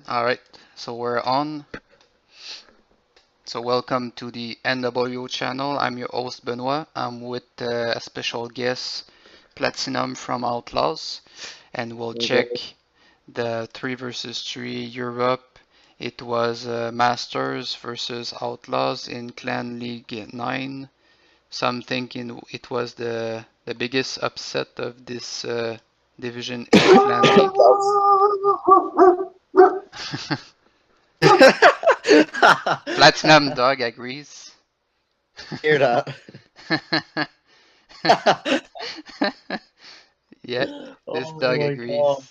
All right, so we're on. So welcome to the NWO channel. I'm your host Benoit. I'm with a special guest, Platinum from Outlaws, and we'll check the 3 versus 3 Europe. It was Masters versus Outlaws in Clan League 9. Some thinking it was the biggest upset of this Division 8 Clan League. Platinum Dog agrees. Hear that? Yeah, this Oh dog my god. agrees.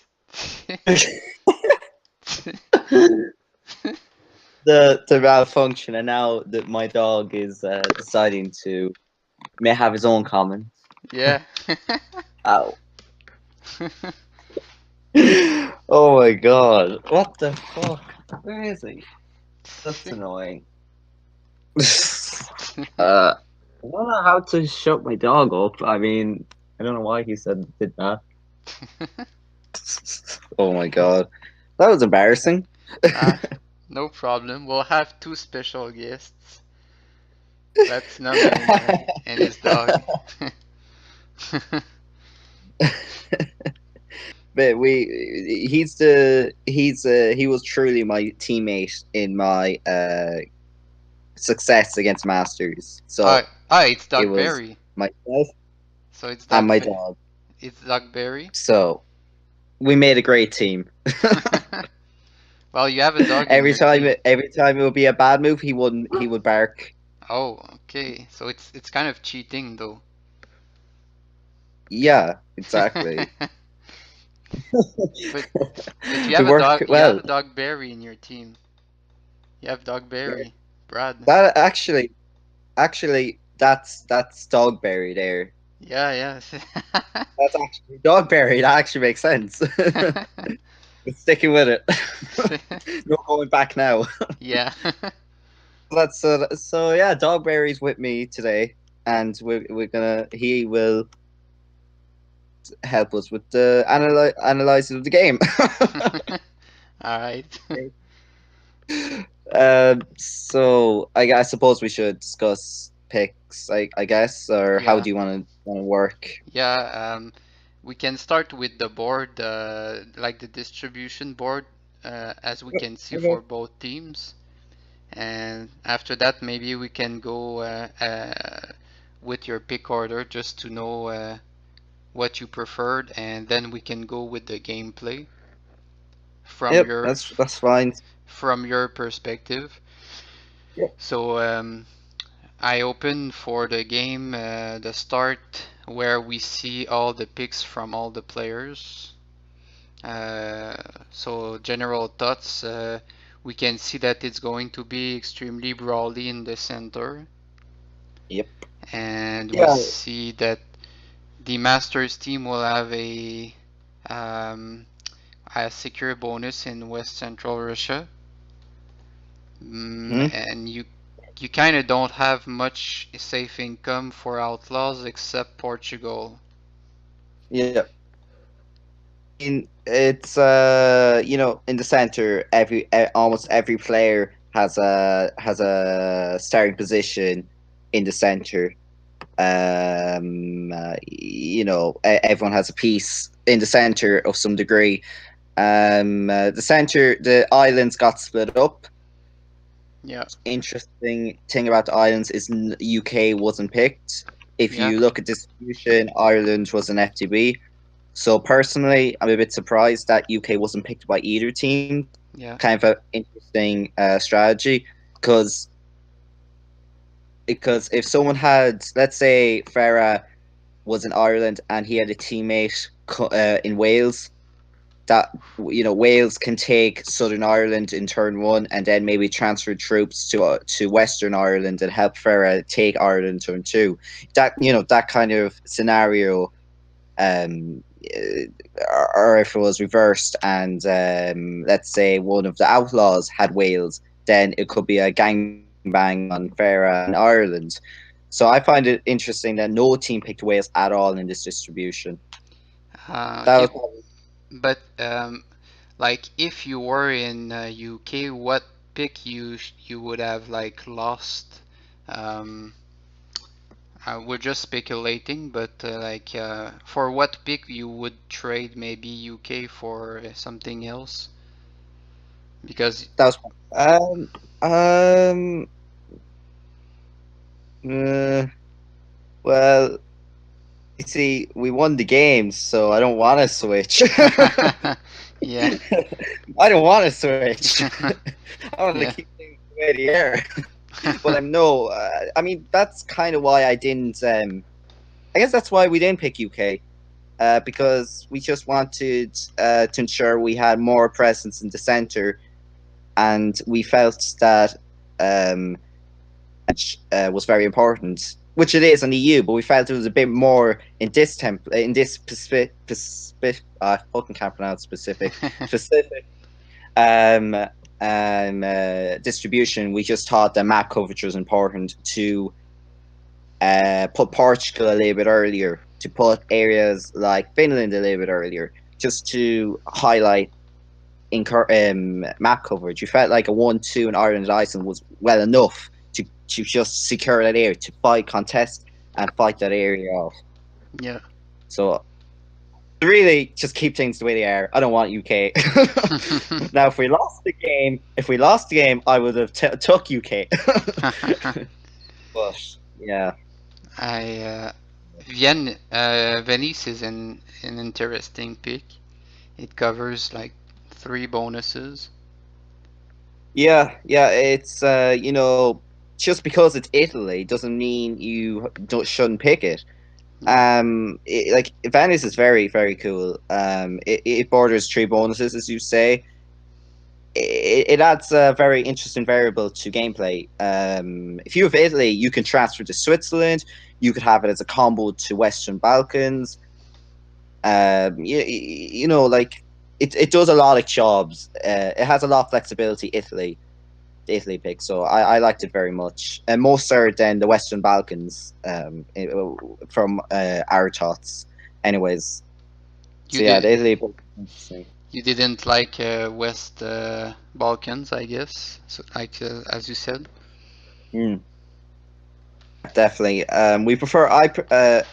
The malfunction, and now that my dog is deciding to may have his own comments. Yeah. Ow. Oh my god. What the fuck? Where is he? That's annoying. I don't know how to shut my dog up. I mean, I don't know why he did that. Oh my god. That was embarrassing. Ah, no problem. We'll have two special guests, Platinum and his dog. But he was truly my teammate in my success against Masters. So It's it Dog was Berry. myself So it's and Dog my Be dog. it's Dog Berry. So we made a great team. Well, you have a dog in your team. Every time it would be a bad move, he would bark. Oh, okay. So it's kind of cheating though. Yeah, exactly. But but It worked you have well. a Dog Berry in your team. You have Dog Berry, Brad. That actually that's Dogberry there. Yeah, yeah. That's actually Dogberry. That actually makes sense. We're sticking with it. No going back now. Yeah. So yeah. Dogberry's with me today, and we're gonna he will help us with the analysis of the game. All right. So I suppose we should discuss picks. I guess, or how Yeah. do you want to work? Yeah, we can start with the board, like the distribution board, as we can see Okay. for both teams. And after that, maybe we can go with your pick order just to know what you preferred, and then we can go with the gameplay from Yep, your that's fine. from your perspective. Yep. So I open for the game, the start where we see all the picks from all the players. Uh, so general thoughts, we can see that it's going to be extremely brawly in the center, Yep. and we Yeah. see that the Masters team will have um, a secure bonus in West Central Russia. Hmm. And you kind of don't have much safe income for Outlaws except Portugal. Yeah. It's in the center, almost every player has a starting position in the center. Everyone has a piece in the center of some degree. The islands got split up. Yeah, Interesting thing about the islands is UK wasn't picked. If yeah, you look at distribution, Ireland was an FTB. So personally, I'm a bit surprised that UK wasn't picked by either team. yeah, Kind of an interesting strategy because if someone had, let's say, Farah was in Ireland and he had a teammate in Wales, that Wales can take Southern Ireland in turn one and then maybe transfer troops to Western Ireland and help Farah take Ireland turn two. That kind of scenario, um, or if it was reversed and let's say one of the outlaws had Wales, then it could be a gangbang on Farah and Ireland. So I find it interesting that no team picked Wales at all in this distribution. That yeah. was But Like if you were in UK, what pick you would have like lost? Um, we're just speculating, but for what pick you would trade maybe UK for something else? Because That was um uh, well, you see, we won the game, so I don't want to switch. yeah, I don't want to switch. I want to yeah, keep things the way they are. But no, I mean that's kind of why I didn't. I guess that's why we didn't pick UK. Because we just wanted to ensure we had more presence in the center, and we felt that um, was very important, which it is in the EU. But we felt it was a bit more in this in this I fucking can't pronounce specific um, distribution. We just thought that map coverage was important to put Portugal a little bit earlier, to put areas like Finland a little bit earlier, just to highlight map coverage. You felt like a 1-2 in Ireland and Iceland was well enough to just secure that area, to fight, contest, and fight that area off. yeah. So really, just keep things the way they are. I don't want UK. Now, if we lost the game, I would have took UK. But yeah, I Venice is an interesting pick. It covers like three bonuses. yeah, it's just because it's Italy doesn't mean you shouldn't pick it. Yeah, Like Venice is very very cool. It borders three bonuses, as you say. It adds a very interesting variable to gameplay. If you have Italy, you can transfer to Switzerland. You could have it as a combo to Western Balkans. Like it does a lot of jobs. It has a lot of flexibility. The Italy pick, so I liked it very much, and more so than the Western Balkans. From our thoughts, anyways. you So yeah, the did. Italy pick is interesting. You didn't like West Balkans, I guess. So, like as you said. Mm, definitely. We prefer.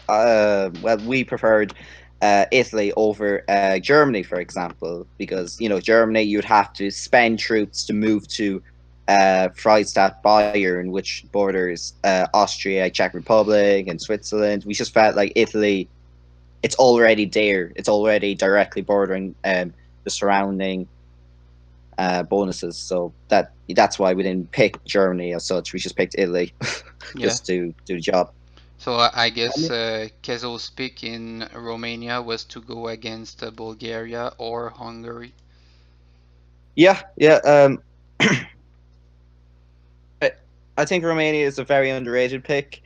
Well, we preferred Italy over Germany, for example, because Germany you'd have to spend troops to move to Freistadt, Bayern, which borders Austria, Czech Republic, and Switzerland. We just felt like Italy, it's already there. It's already directly bordering the surrounding bonuses. So that's why we didn't pick Germany as such. We just picked Italy, Yeah. just to do the job. So I guess Kezo's pick in Romania was to go against Bulgaria or Hungary. Yeah, yeah. I, I think Romania is a very underrated pick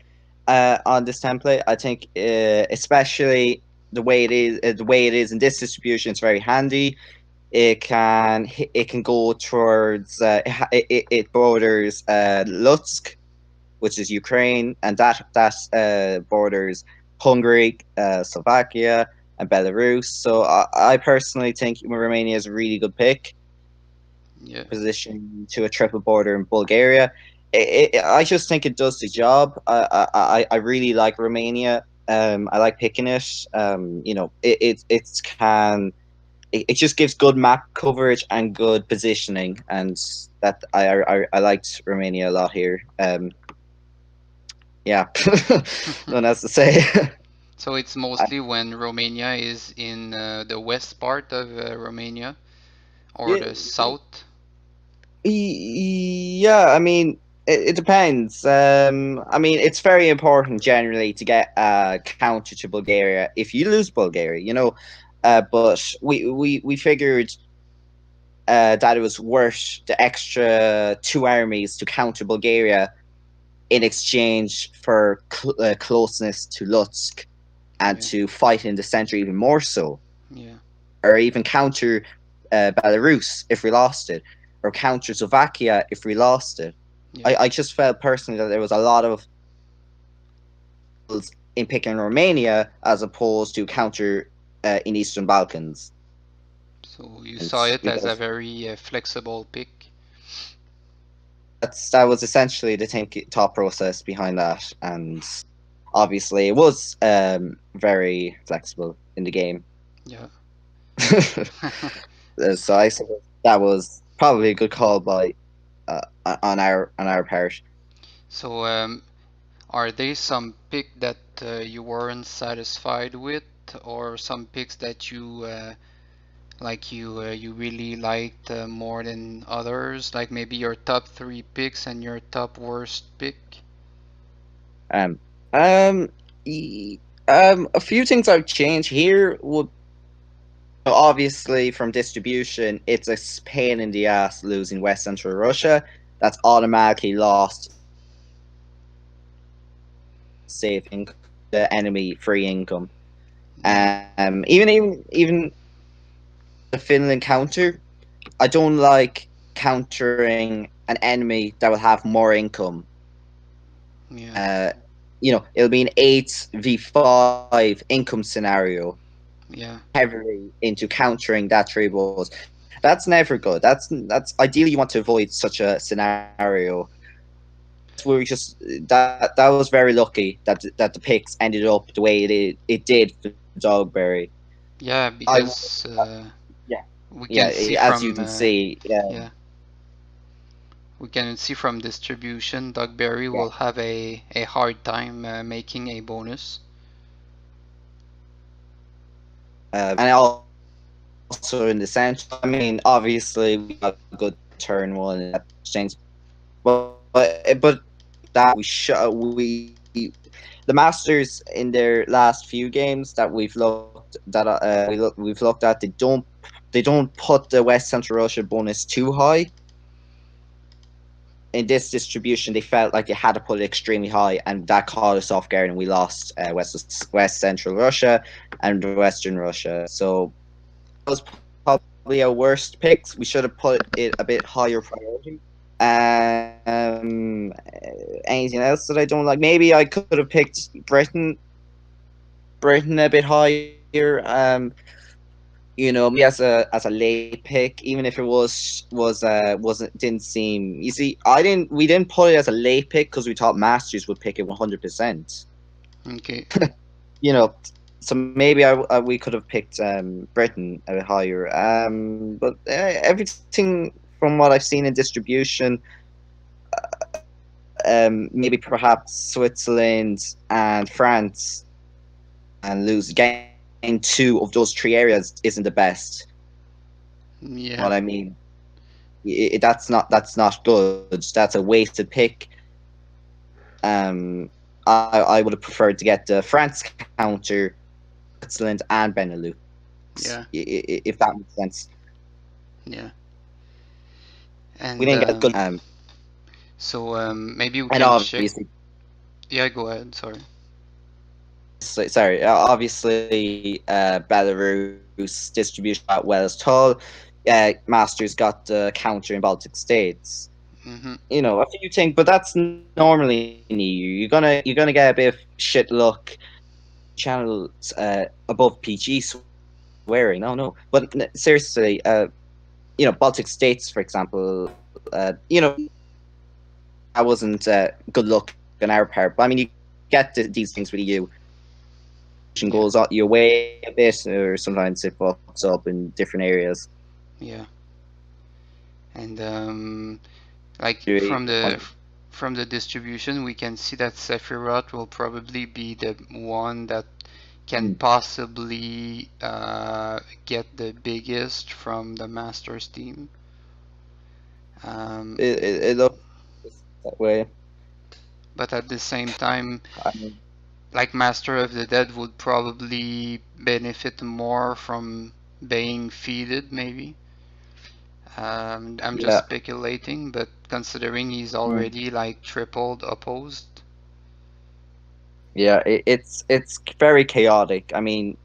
on this template. I think, especially the way it is in this distribution, it's very handy. It can go towards it borders Lutsk, which is Ukraine, and that borders Hungary, Slovakia, and Belarus. So I personally think Romania is a really good pick, Yeah. position to a triple border in Bulgaria. I just think it does the job. I really like Romania. I like picking it. It just gives good map coverage and good positioning, and that I liked Romania a lot here. Yeah, nothing else to say. So it's mostly when Romania is in the west part of Romania or Yeah, the south. yeah. I mean, it depends. I mean, it's very important generally to get a counter to Bulgaria if you lose Bulgaria. But we figured that it was worth the extra two armies to counter Bulgaria in exchange for closeness to Lutsk and Yeah, to fight in the center even more so, yeah, or even counter Belarus if we lost it, or counter Slovakia if we lost it. yeah. I just felt personally that there was a lot of in picking Romania as opposed to counter in Eastern Balkans. So you and saw it you as know a very flexible pick. that was essentially the thought process behind that, and obviously it was very flexible in the game. Yeah. So I suppose that was probably a good call by on our part. So are there some pick that you weren't satisfied with, or some picks that you really liked more than others? Like maybe your top three picks and your top worst pick? Um, um, a few things I've changed here would obviously from distribution. It's a pain in the ass losing West Central Russia. That's automatically lost safe income, the enemy free income. Yeah, Even the Finland counter. I don't like countering an enemy that will have more income. yeah, Uh, it'll be an 8v5 income scenario yeah, heavily into countering that three balls. That's never good. That's ideally you want to avoid such a scenario. We just that was very lucky that the picks ended up the way it did for Dogberry. yeah. I would, Because yeah, we yeah. can see As you from can see, yeah, we can see from distribution, Dogberry yeah. will have a hard time making a bonus. And also in the central. I mean, obviously we got a good turn one in that exchange, but that the Masters in their last few games that we've looked at, they don't put the West Central Russia bonus too high. In this distribution, they felt like they had to put it extremely high, and that caught us off guard, and we lost West Central Russia and Western Russia. So that was probably our worst picks. We should have put it a bit higher priority. Anything else that I don't like? Maybe I could have picked Britain a bit higher. Maybe as a late pick, even if it wasn't didn't seem. You see, we didn't put it as a late pick because we thought Masters would pick it 100%. Okay. You know, so maybe we could have picked Britain a bit higher. But everything from what I've seen in distribution, maybe perhaps Switzerland and France and lose again two of those three areas isn't the best. Yeah. What I mean, that's not good. That's a wasted pick. Um, I would have preferred to get the France counter, Switzerland and Benelux, Yeah. if that makes sense. Yeah. We And didn't get good. so maybe we And can check. obviously, Yeah, go ahead. Sorry. sorry, obviously, Belarus distribution got well as tall. Masters got the counter in Baltic states. Mm-hmm. A few things, but that's normally in EU. You're gonna get a bit of shit luck. Channels above PG swearing. No. But seriously, Baltic states, for example, that wasn't good luck on our part. But I mean, you get these things with EU. Yeah. Goes out your way a bit, or sometimes it fucks up in different areas. Yeah. And like from the distribution, we can see that Sephiroth will probably be the one that can possibly get the biggest from the Masters team. Um, It looks that way. but at the same time, I mean, like Master of the Dead would probably benefit more from being feeded, maybe. I'm just yeah. speculating, but considering he's Mm. already like tripled opposed, Yeah, it's very chaotic. I mean,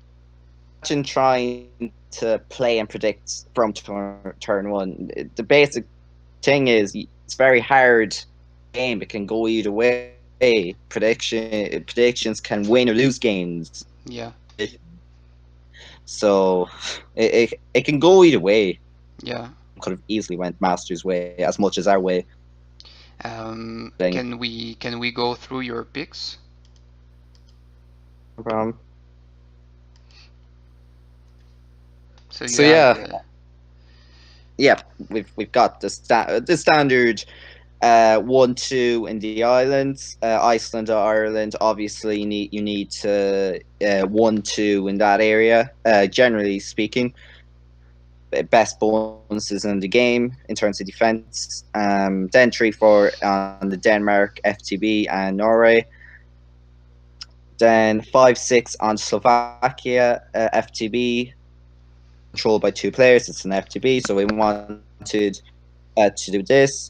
imagine trying to play and predict from turn one. The basic thing is it's very hard game. It can go either way. Predictions can win or lose games. yeah, So it can go either way. Yeah. Could have easily went Masters way as much as our way. Thing. Can we go through your picks? Um, So you so had yeah, yeah, we've got the standard 1-2 in the islands. Iceland or Ireland, obviously you need to 1-2 in that area. Generally speaking, best bonuses in the game in terms of defense. Then 3-4 on the Denmark, FTB, and Norway. Then 5-6 on Slovakia, FTB, controlled by two players. It's an FTB, so we wanted to do this.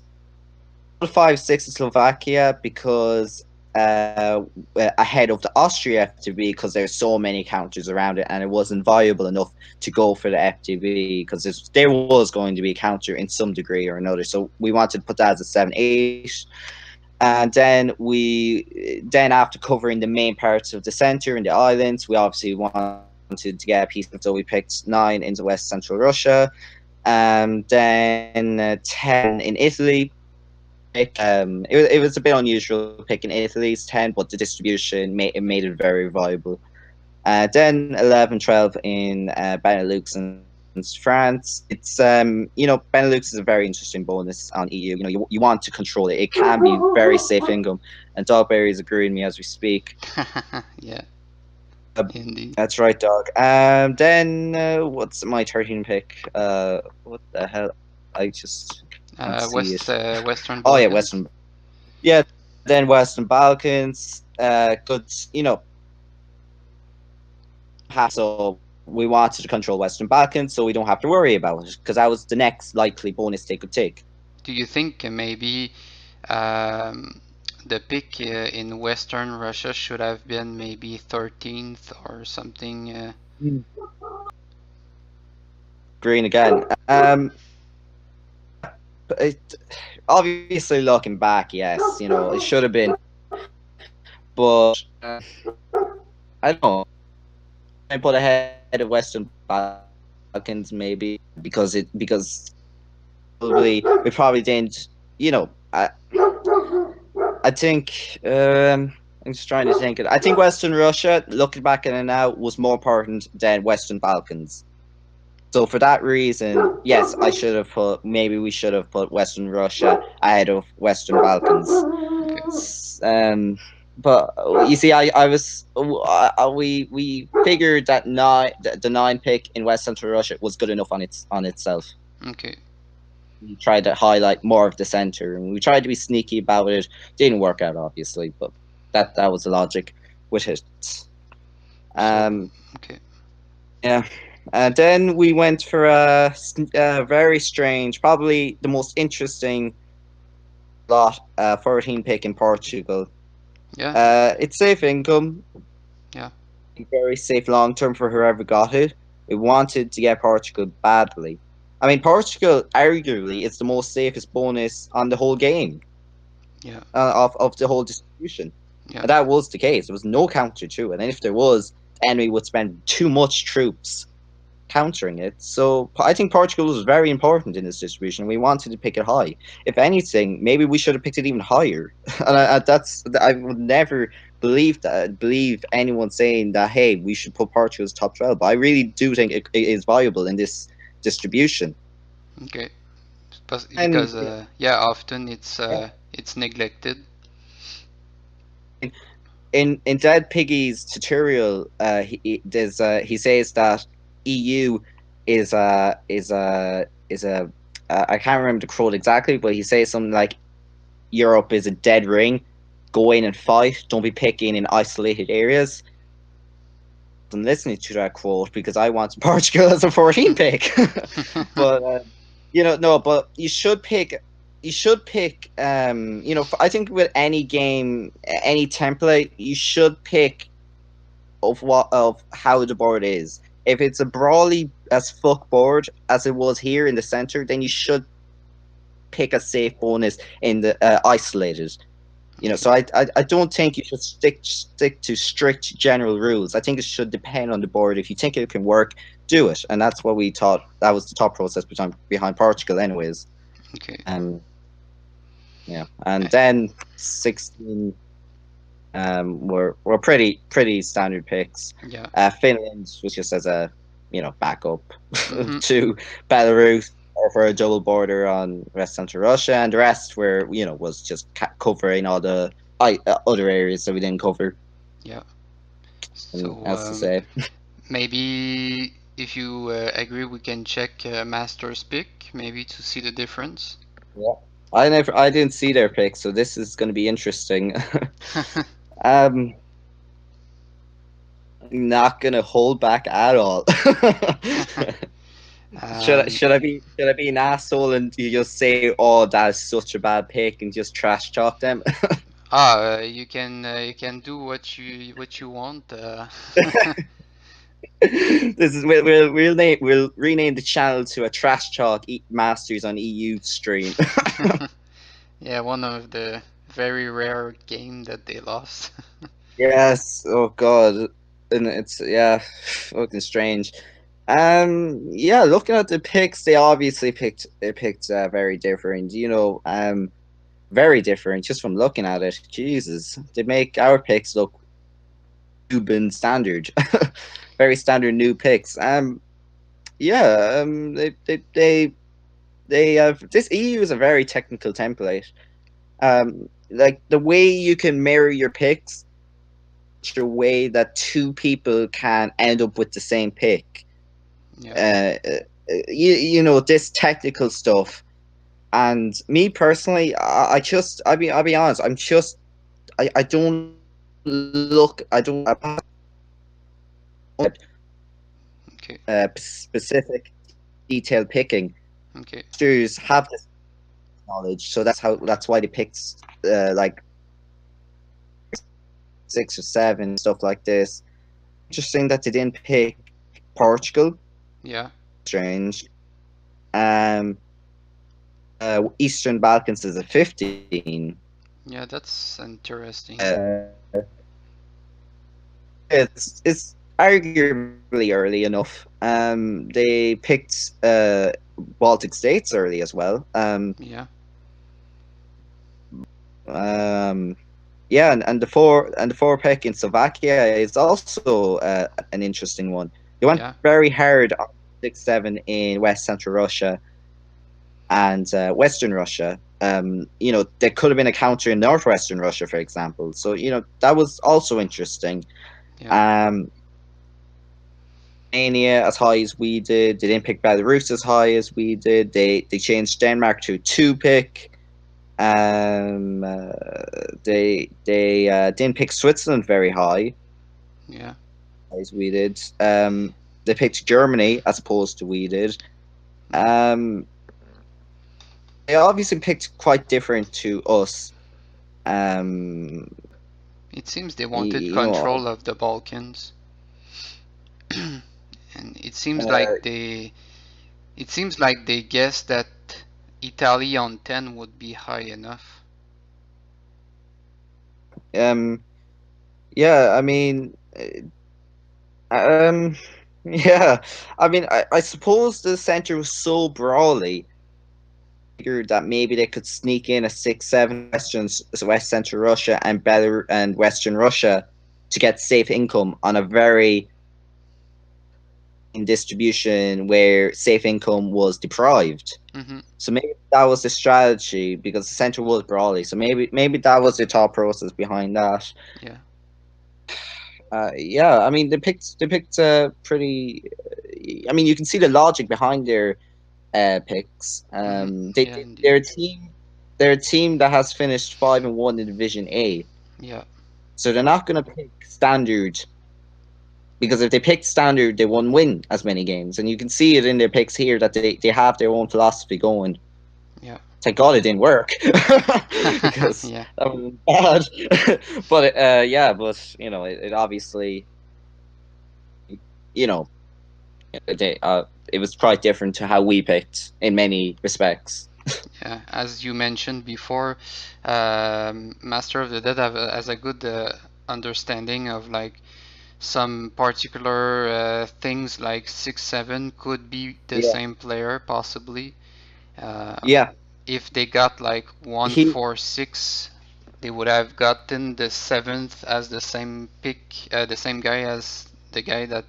5-6 in Slovakia because ahead of the Austria FTB because there's so many counters around it and it wasn't viable enough to go for the FTB because there was going to be a counter in some degree or another. So we wanted to put that as a 7-8. And then after covering the main parts of the center and the islands, we obviously wanted to get a piece of it, so we picked 9 into West Central Russia. Then 10 in Italy. It was a bit unusual picking Italy's 10, but the distribution made it very viable. Then 11, 12 in Benelux and France. It's Benelux is a very interesting bonus on EU. You want to control it. It can be very safe income, and Dogberry is agreeing with me as we speak. yeah, indeed. That's right, dog. Then what's my 13 pick? What the hell? I just can't see it. Western Oh yeah, Balkans. Western. Yeah, then Western Balkans. Good. So we wanted to control Western Balkans, so we don't have to worry about it because that was the next likely bonus they could take. Do you think maybe um, the pick in Western Russia should have been maybe 13th or something? Green again. It, obviously, looking back, yes, it should have been, but I don't know. I put ahead of Western Balkans maybe because we probably didn't. I think I'm just trying to think. I think Western Russia, looking back at it now, was more important than Western Balkans. So for that reason, yes, maybe we should have put Western Russia ahead of Western Balkans. Okay. But you see, we figured that the 9 pick in West Central Russia was good enough on itself. Okay. We tried to highlight more of the center, and we tried to be sneaky about it. Didn't work out, obviously, but that was the logic with it. Okay. Yeah. And then we went for a very strange, probably the most interesting lot, 14 pick in Portugal. Yeah. It's safe income. Yeah. Very safe long term for whoever got it. We wanted to get Portugal badly. I mean, Portugal arguably is the most safest bonus on the whole game. Yeah. Of the whole distribution. Yeah. And that was the case. There was no counter to it. And if there was, the enemy would spend too much troops countering it. So I think Portugal was very important in this distribution. We wanted to pick it high. If anything, maybe we should have picked it even higher. And I would never believe anyone saying that, hey, we should put Portugal as top 12. But I really do think it is viable in this distribution. Okay. And Because yeah, often it's neglected. in Dead Piggy's tutorial, he says that EU is a I can't remember the quote exactly, but he says something like Europe is a dead ring. Go in and fight. Don't be picking in isolated areas. I'm listening to that quote because I want Portugal as a 14 pick. But no, but you should pick. I think with any game, any template, you should pick of how the board is. If it's a brawly as fuck board as it was here in the center, then you should pick a safe bonus in the isolated. So Okay. I don't think you should stick to strict general rules. I think it should depend on the board. If you think it can work, do it, and that's what we thought. That was the thought process behind Portugal, anyways. Okay. Um, yeah, and Uh, then 16 were pretty standard picks. yeah. Finland was just as a backup Mm-hmm. to Belarus, or for a double border on West Central Russia, and the rest were was just covering all the other areas that we didn't cover. Yeah. And So as to say, maybe if you agree, we can check Master's pick, maybe to see the difference. yeah, I didn't see their picks, so this is going to be interesting. um, not gonna hold back at all. um, Should I be an asshole and you just say, "Oh, that is such a bad pick," and just trash talk them? you can do what you want. This is we'll rename the channel to a trash talk masters on EU stream. Yeah, one of the very rare game that they lost. Yes. Oh God. And it's fucking strange. Yeah, looking at the picks, they picked very different. Very different just from looking at it. Jesus, they make our picks look Cuban standard, very standard new picks. Yeah. They have this EU is a very technical template. Like the way you can mirror your picks, such a way that two people can end up with the same pick. Yeah. This technical stuff. And me personally, I'll be honest, I don't look, I don't Okay. specific detailed picking. Okay. Masters have this knowledge, so that's why they picked like 6 or 7 stuff like this. Interesting that they didn't pick Portugal. Yeah. Strange. Um, Eastern Balkans is a 15. Yeah, that's interesting. Uh, it's arguably early enough. They picked Baltic states early as well. Yeah. Um, yeah, and the four pick in Slovakia is also an interesting one. They went Yeah. very hard on 6-7 in West Central Russia and Western Russia. There could have been a counter in Northwestern Russia, for example. So that was also interesting. Yeah. Um, Romania as high as we did. They didn't pick Belarus as high as we did. They changed Denmark to a 2 pick. They didn't pick Switzerland very high Yeah. as we did. They picked Germany as opposed to we did. Um, they obviously picked quite different to us. Um, It seems they wanted you know, control of the Balkans. And uh, it seems like they guessed that Italy on 10 would be high enough. um, yeah. I mean, um, yeah. I mean, I suppose the center was so brawly. Figured that maybe they could sneak in a 6-7 West Central Russia and Belarus and Western Russia to get safe income on a very in distribution where safe income was deprived. Hmm. So maybe that was the strategy because the center was brawly. So maybe that was the thought process behind that. Yeah. Yeah, I mean they picked pretty. I mean you can see the logic behind their picks. Hmm. They Yeah, indeed. they're a team. They're a team that has finished 5-1 in Division A, Yeah. so they're not going to pick standard because if they picked standard, they won't win as many games. And you can see it in their picks here that they have their own philosophy going. Yeah. Thank God it didn't work because Yeah. that was bad. But yeah, but it obviously you know they it was quite different to how we picked in many respects. Yeah, as you mentioned before, Master of the Dead has a good understanding of like some particular things like 6-7 could be the Yeah, same player possibly. yeah. If they got like one He, 4 6, they would have gotten the seventh as the same pick, the same guy as the guy that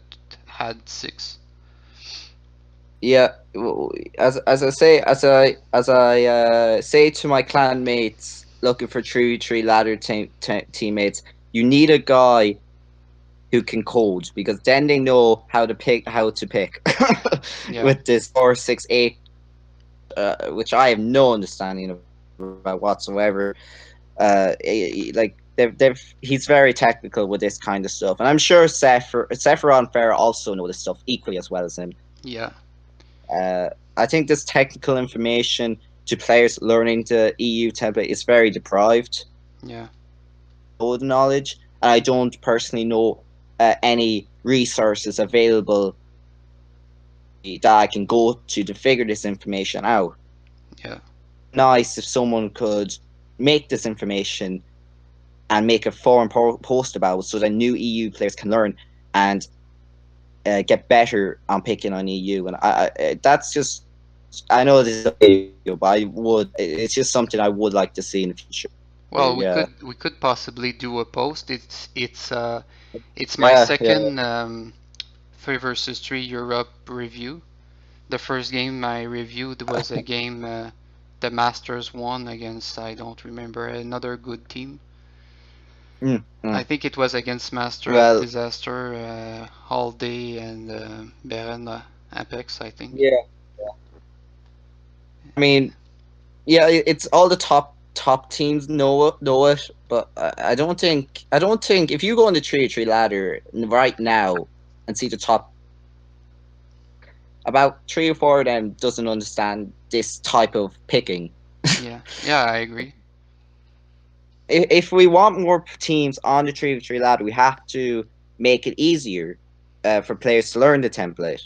had 6. yeah. As I say to my clan mates looking for tree ladder teammates, you need a guy who can code because then they know how to pick Yeah, with this 4 6 8, which I have no understanding about whatsoever. Like he's very technical with this kind of stuff, and I'm sure Sephiroth and Farah also know this stuff equally as well as him. yeah, Uh, I think this technical information to players learning the EU template is very deprived yeah, of knowledge, and I don't personally know any resources available that I can go to figure this information out. yeah, Nice if someone could make this information and make a forum post about it so that new EU players can learn and get better on picking on EU. And that's just, I know this is a video, but it's just something I would like to see in the future. well, we Yeah. could possibly do a post. It's my Yeah, yeah. second 3 versus 3 Europe review. The first game I reviewed was a game the Masters won against, I don't remember, another good team. Mm, I mm. think it was against Master of Well, Disaster, All Day and Baron Apex, I think. yeah. I mean, yeah, it's all the top teams know it, but I don't think if you go on the tree ladder right now and see the top, about 3 or 4 of them doesn't understand this type of picking. Yeah, yeah, I agree. If we want more teams on the tree ladder, we have to make it easier for players to learn the template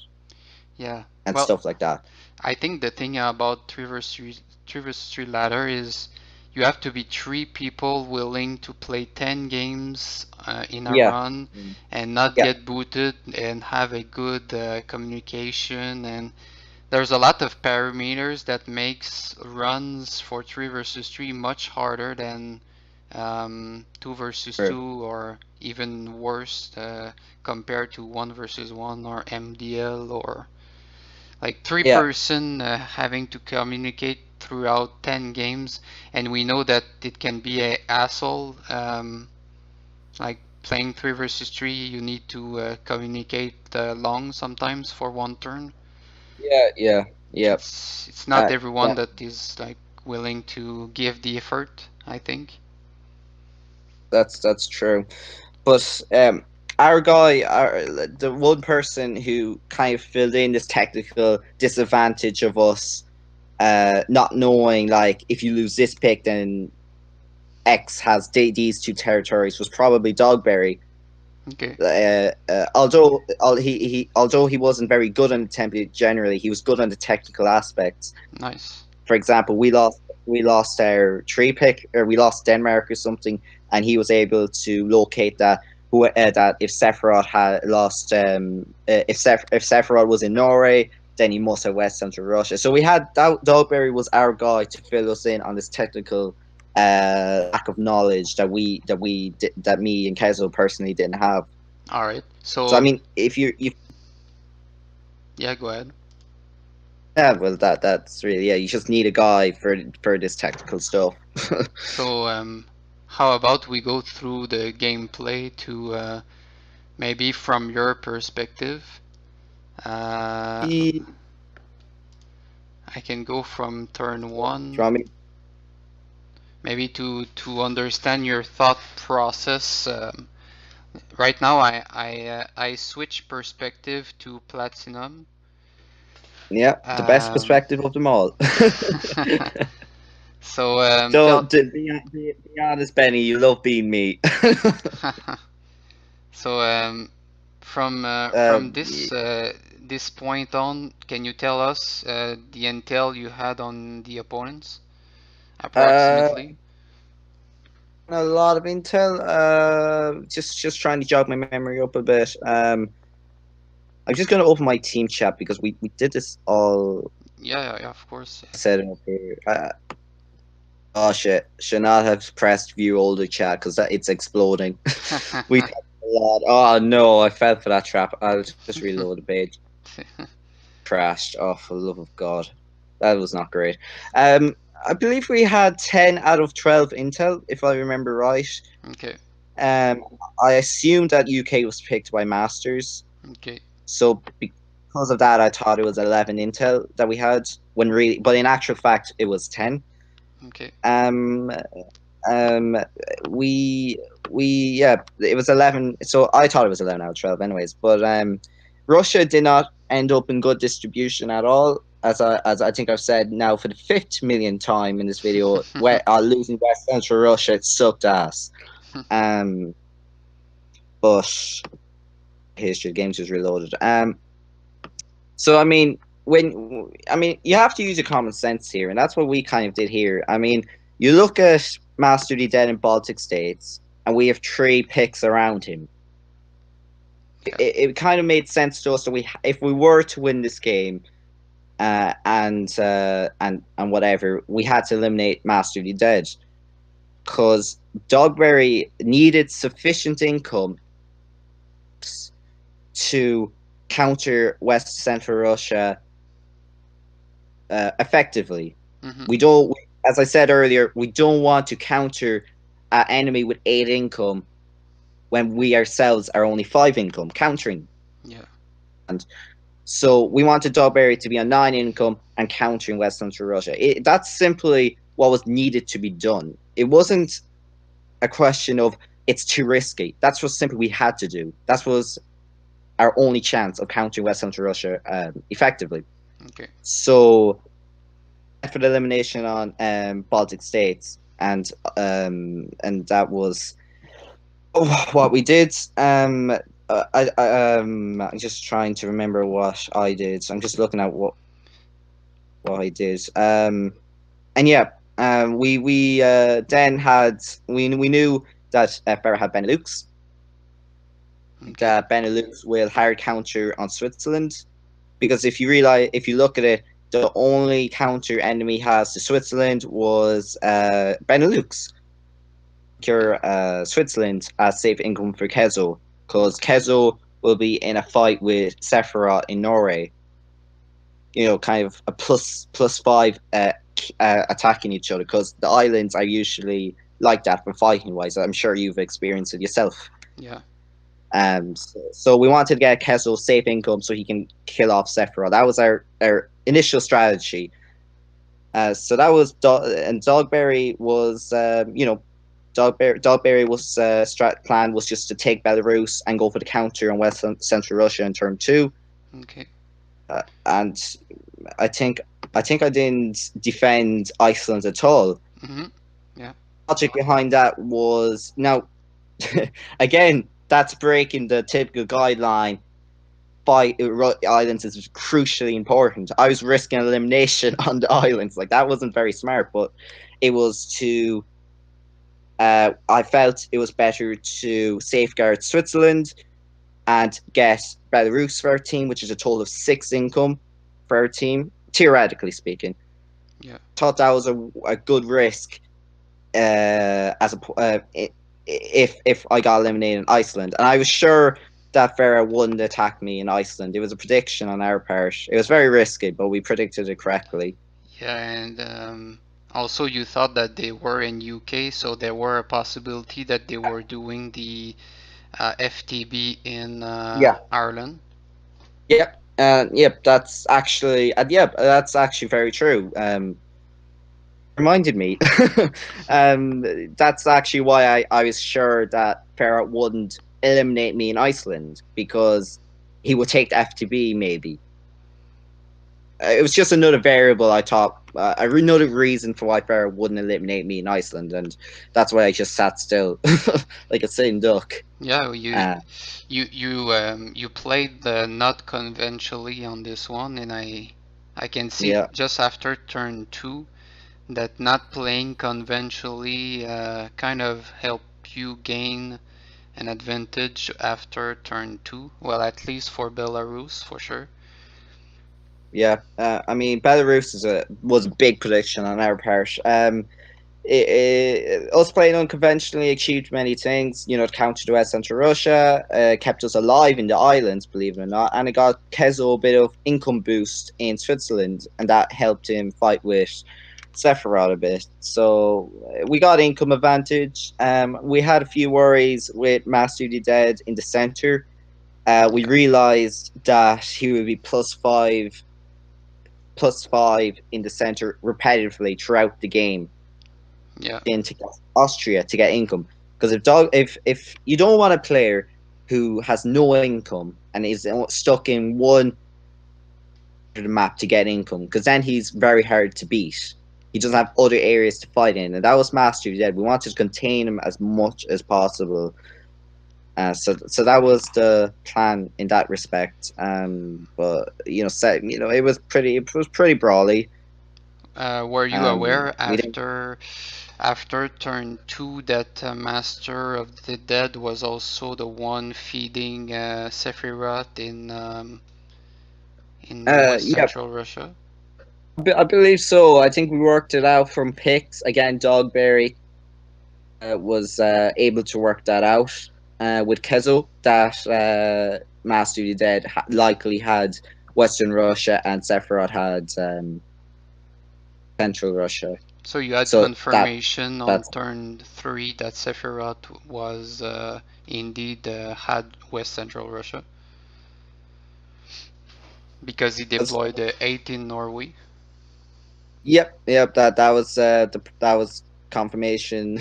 Yeah. and Well, stuff like that. I think the thing about 3 versus 3 ladder is you have to be 3 people willing to play 10 games in a Yeah, run mm, and not yeah, get booted and have a good communication. And there's a lot of parameters that makes runs for 3 versus 3 much harder than 2 versus true. 2 or even worse compared to 1 versus 1 or MDL or like three Yeah, person having to communicate throughout 10 games, and we know that it can be a hassle. Like playing 3 versus 3, you need to communicate long sometimes for one turn. yeah, yeah, yeah. It's not everyone That that is like willing to give the effort, I think. that's true. But our guy, the one person who kind of filled in this technical disadvantage of us not knowing, like, if you lose this pick, then X has these two territories, was probably Dogberry. Okay, Although he wasn't very good on the template generally, he was good on the technical aspects. nice. For example, we lost our tree pick, or we lost Denmark or something, and he was able to locate that if Sephiroth had lost, if Sephiroth was in Norway, then he must have West Central Russia. So we had Dogberry was our guy to fill us in on this technical lack of knowledge that me and Kezo personally didn't have. All right. So I So mean, if yeah, go ahead. yeah, well, that's really, yeah. You just need a guy for this technical stuff. So how about we go through the gameplay to maybe from your perspective. Uh, You I can go from turn one, want me? maybe to understand your thought process. Right now, I switch perspective to platinum. Yeah, the best Um, perspective of them all. so Don't be honest, Benny. You love being me. so from um, this this point on, can you tell us the intel you had on the opponents, Uh, approximately? a lot of intel. Just trying to jog my memory up a bit. I'm just gonna open my team chat because we did this all Yeah, yeah, yeah, of course. set up here. Oh shit! Should not have pressed view older chat because it's exploding. We talked a lot. Oh no! I fell for that trap. I'll just reload the page. Crashed. Oh, for the love of God, that was not great. Um, I believe we had 10 out of 12 intel, if I remember right. Okay, Um, I assumed that UK was picked by Masters, okay, so because of that, I thought it was 11 intel that we had. When really, but in actual fact, it was 10. okay, Um, um, we yeah, it was 11. So I thought it was 11 out of 12, anyways. But Russia did not end up in good distribution at all. As I think I've said now for the fifth millionth time in this video, losing West Central Russia, it sucked ass. Um, but history of games was reloaded. So I mean, you have to use your common sense here, and that's what we kind of did here. I mean, you look at Master the Dead in Baltic States, and we have three picks around him. yeah, It kind of made sense to us that if we were to win this game, and whatever, we had to eliminate Master the Dead because Dogberry needed sufficient income to counter West Central Russia effectively. hmm, We don't, as I said earlier, we don't want to counter an enemy with 8 income when we ourselves are only 5 income countering. yeah, And so we wanted Dogberry to be on 9 income and countering West Central Russia. That's simply what was needed to be done. It wasn't a question of it's too risky. That's what simply we had to do. That was our only chance of countering West Central Russia effectively. okay, So for the elimination on Baltic states, and that was what we did. I'm just trying to remember what I did. I'm just looking at what I did. And yeah, we then had we knew that Ferrer had Benelux. okay, That Benelux will hard counter on Switzerland because if you look at it, the only counter enemy has to Switzerland was Benelux. Secure Switzerland as safe income for Kezo because okay, Kezo will be in a fight with Sephiroth in Norway. Kind of a plus 5 attacking each other because the islands are usually like that for fighting wise. I'm sure you've experienced it yourself. yeah, So we wanted to get Kezo safe income so he can kill off Sephiroth. That was our initial strategy. So that was and Dogberry was Dogberry was plan was just to take Belarus and go for the counter on West Central Russia in turn two. okay, And I think I didn't defend Iceland at all. hmm, yeah, Logic behind that was now again that's breaking the typical guideline. Fight islands is crucially important. I was risking elimination on the islands, like that wasn't very smart, but it was to. I felt it was better to safeguard Switzerland and get Belarus for our team, which is a total of 6 income for our team, theoretically speaking. yeah, Thought that was a good risk as a if I got eliminated in Iceland, and I was sure that Farah wouldn't attack me in Iceland. It was a prediction on our part. It was very risky, but we predicted it correctly. yeah, and also you thought that they were in UK, so there were a possibility that they were doing the FTB in Yeah. Ireland. Yep. Yep. That's actually very true. Reminded me. um, that's actually why I was sure that Ferret wouldn't eliminate me in Iceland because he would take the FTB maybe. it was just another variable I thought, another reason for why Farah wouldn't eliminate me in Iceland, and that's why I just sat still like a sitting duck. Yeah, Uh, you played not conventionally on this one, and I can see yeah, just after turn two that not playing conventionally kind of helped you gain an advantage after turn two. Well, at least for Belarus, for sure. yeah. I mean, Belarus was a big prediction on our part. Us playing unconventionally achieved many things. You know, it countered the West Central Russia, kept us alive in the islands, believe it or not, and it got Kezo a bit of income boost in Switzerland, and that helped him fight with Sephiroth a bit. So we got income advantage. We had a few worries with Master Duty Dead in the center. We Yeah, realized that he would be plus five in the center repetitively throughout the game yeah. into Austria to get income. Because if you don't want a player who has no income and is stuck in one of the map to get income, because then he's very hard to beat. He doesn't have other areas to fight in, and that was Master Dead. We wanted to contain him as much as possible. So that was the plan in that respect. But it was pretty brawly. Were you aware We didn't. after turn two that Master of the Dead was also the one feeding Sephiroth in West Yeah, Central Russia? I believe so. I think we worked it out from picks. Again, Dogberry was able to work that out with Kezo that Master of the Dead likely had Western Russia and Sephiroth had Central Russia. So you had So confirmation on that's turn three that Sephiroth was indeed had West Central Russia because he deployed the 8 in Norway. yep. That was confirmation.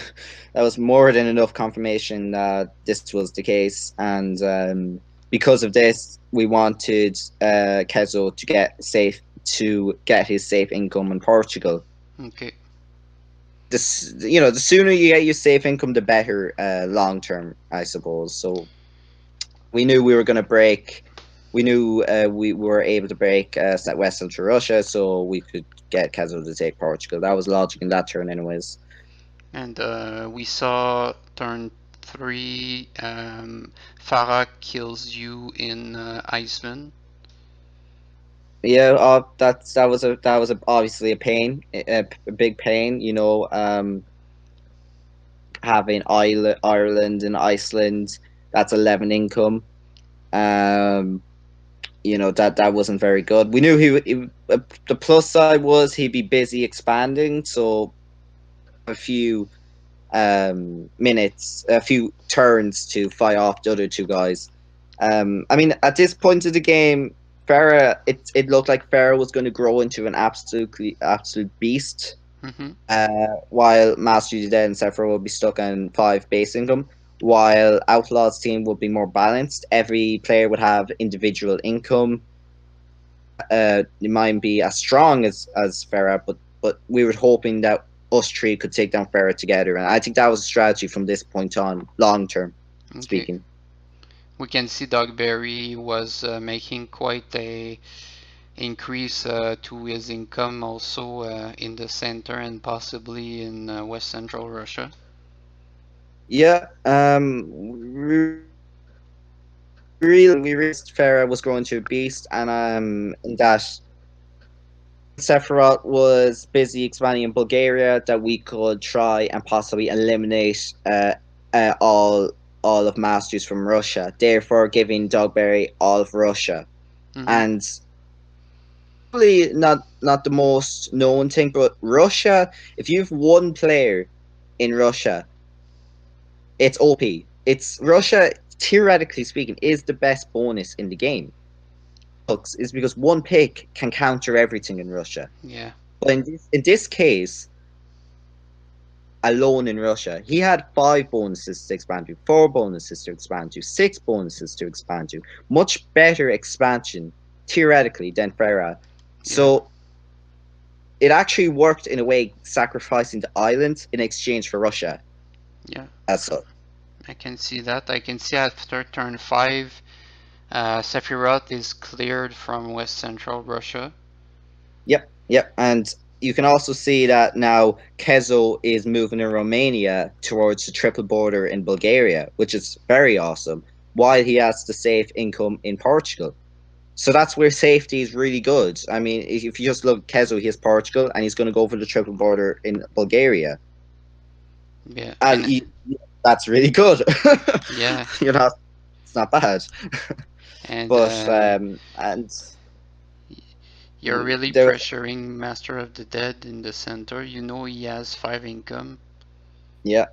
That was more than enough confirmation that this was the case, and because of this, we wanted Kezo to get his safe income in Portugal. Okay. The sooner you get your safe income, the better long term, I suppose. So we knew we were going to break. We knew we were able to break West Central Russia, so we could get Kezo to take Portugal. That was logic in that turn, anyways. And we saw turn three. Farah kills you in Iceland. Yeah, that was obviously a pain, a big pain. Having Ireland and Iceland, that's 11 income. Um, that wasn't very good. We knew the plus side was he'd be busy expanding, so a few minutes, a few turns to fight off the other two guys. I mean, at this point of the game, Farah, it looked like Farah was going to grow into an absolute beast, Mm-hmm. while Master Yi and Sephiroth will be stuck on five base income. While Outlaws team would be more balanced, every player would have individual income. It might be as strong as Farah, but we were hoping that us three could take down Farah together, and I think that was a strategy from this point on, long term Okay. speaking. We can see Dogberry was making quite a increase to his income also in the center and possibly in West Central Russia. Yeah, we realized Farah was growing to a beast, and that Sephiroth was busy expanding in Bulgaria, that we could try and possibly eliminate uh, all all of Masters from Russia, therefore giving Dogberry all of Russia. Mm-hmm. And probably not the most known thing, but Russia, if you have one player in Russia, it's OP. It's Russia, theoretically speaking, is the best bonus in the game. Is because one pick can counter everything in Russia. Yeah. But in this case, alone in Russia, he had five bonuses to expand to, four bonuses to expand to, six bonuses to expand to. Much better expansion theoretically than Farah. Yeah, So it actually worked in a way, sacrificing the island in exchange for Russia yeah. as such. I can see that. I can see after turn 5, Sephiroth is cleared from West Central Russia. Yep, yep. And you can also see that now Kezo is moving in Romania towards the triple border in Bulgaria, which is very awesome, while he has the safe income in Portugal. So that's where safety is really good. I mean, if you just look at Kezo, he has Portugal, and he's going to go for the triple border in Bulgaria. Yeah, And and that's really good. yeah, You know, it's not bad. and But, and you're really there, pressuring Master of the Dead in the center. You know he has 5 income. yeah,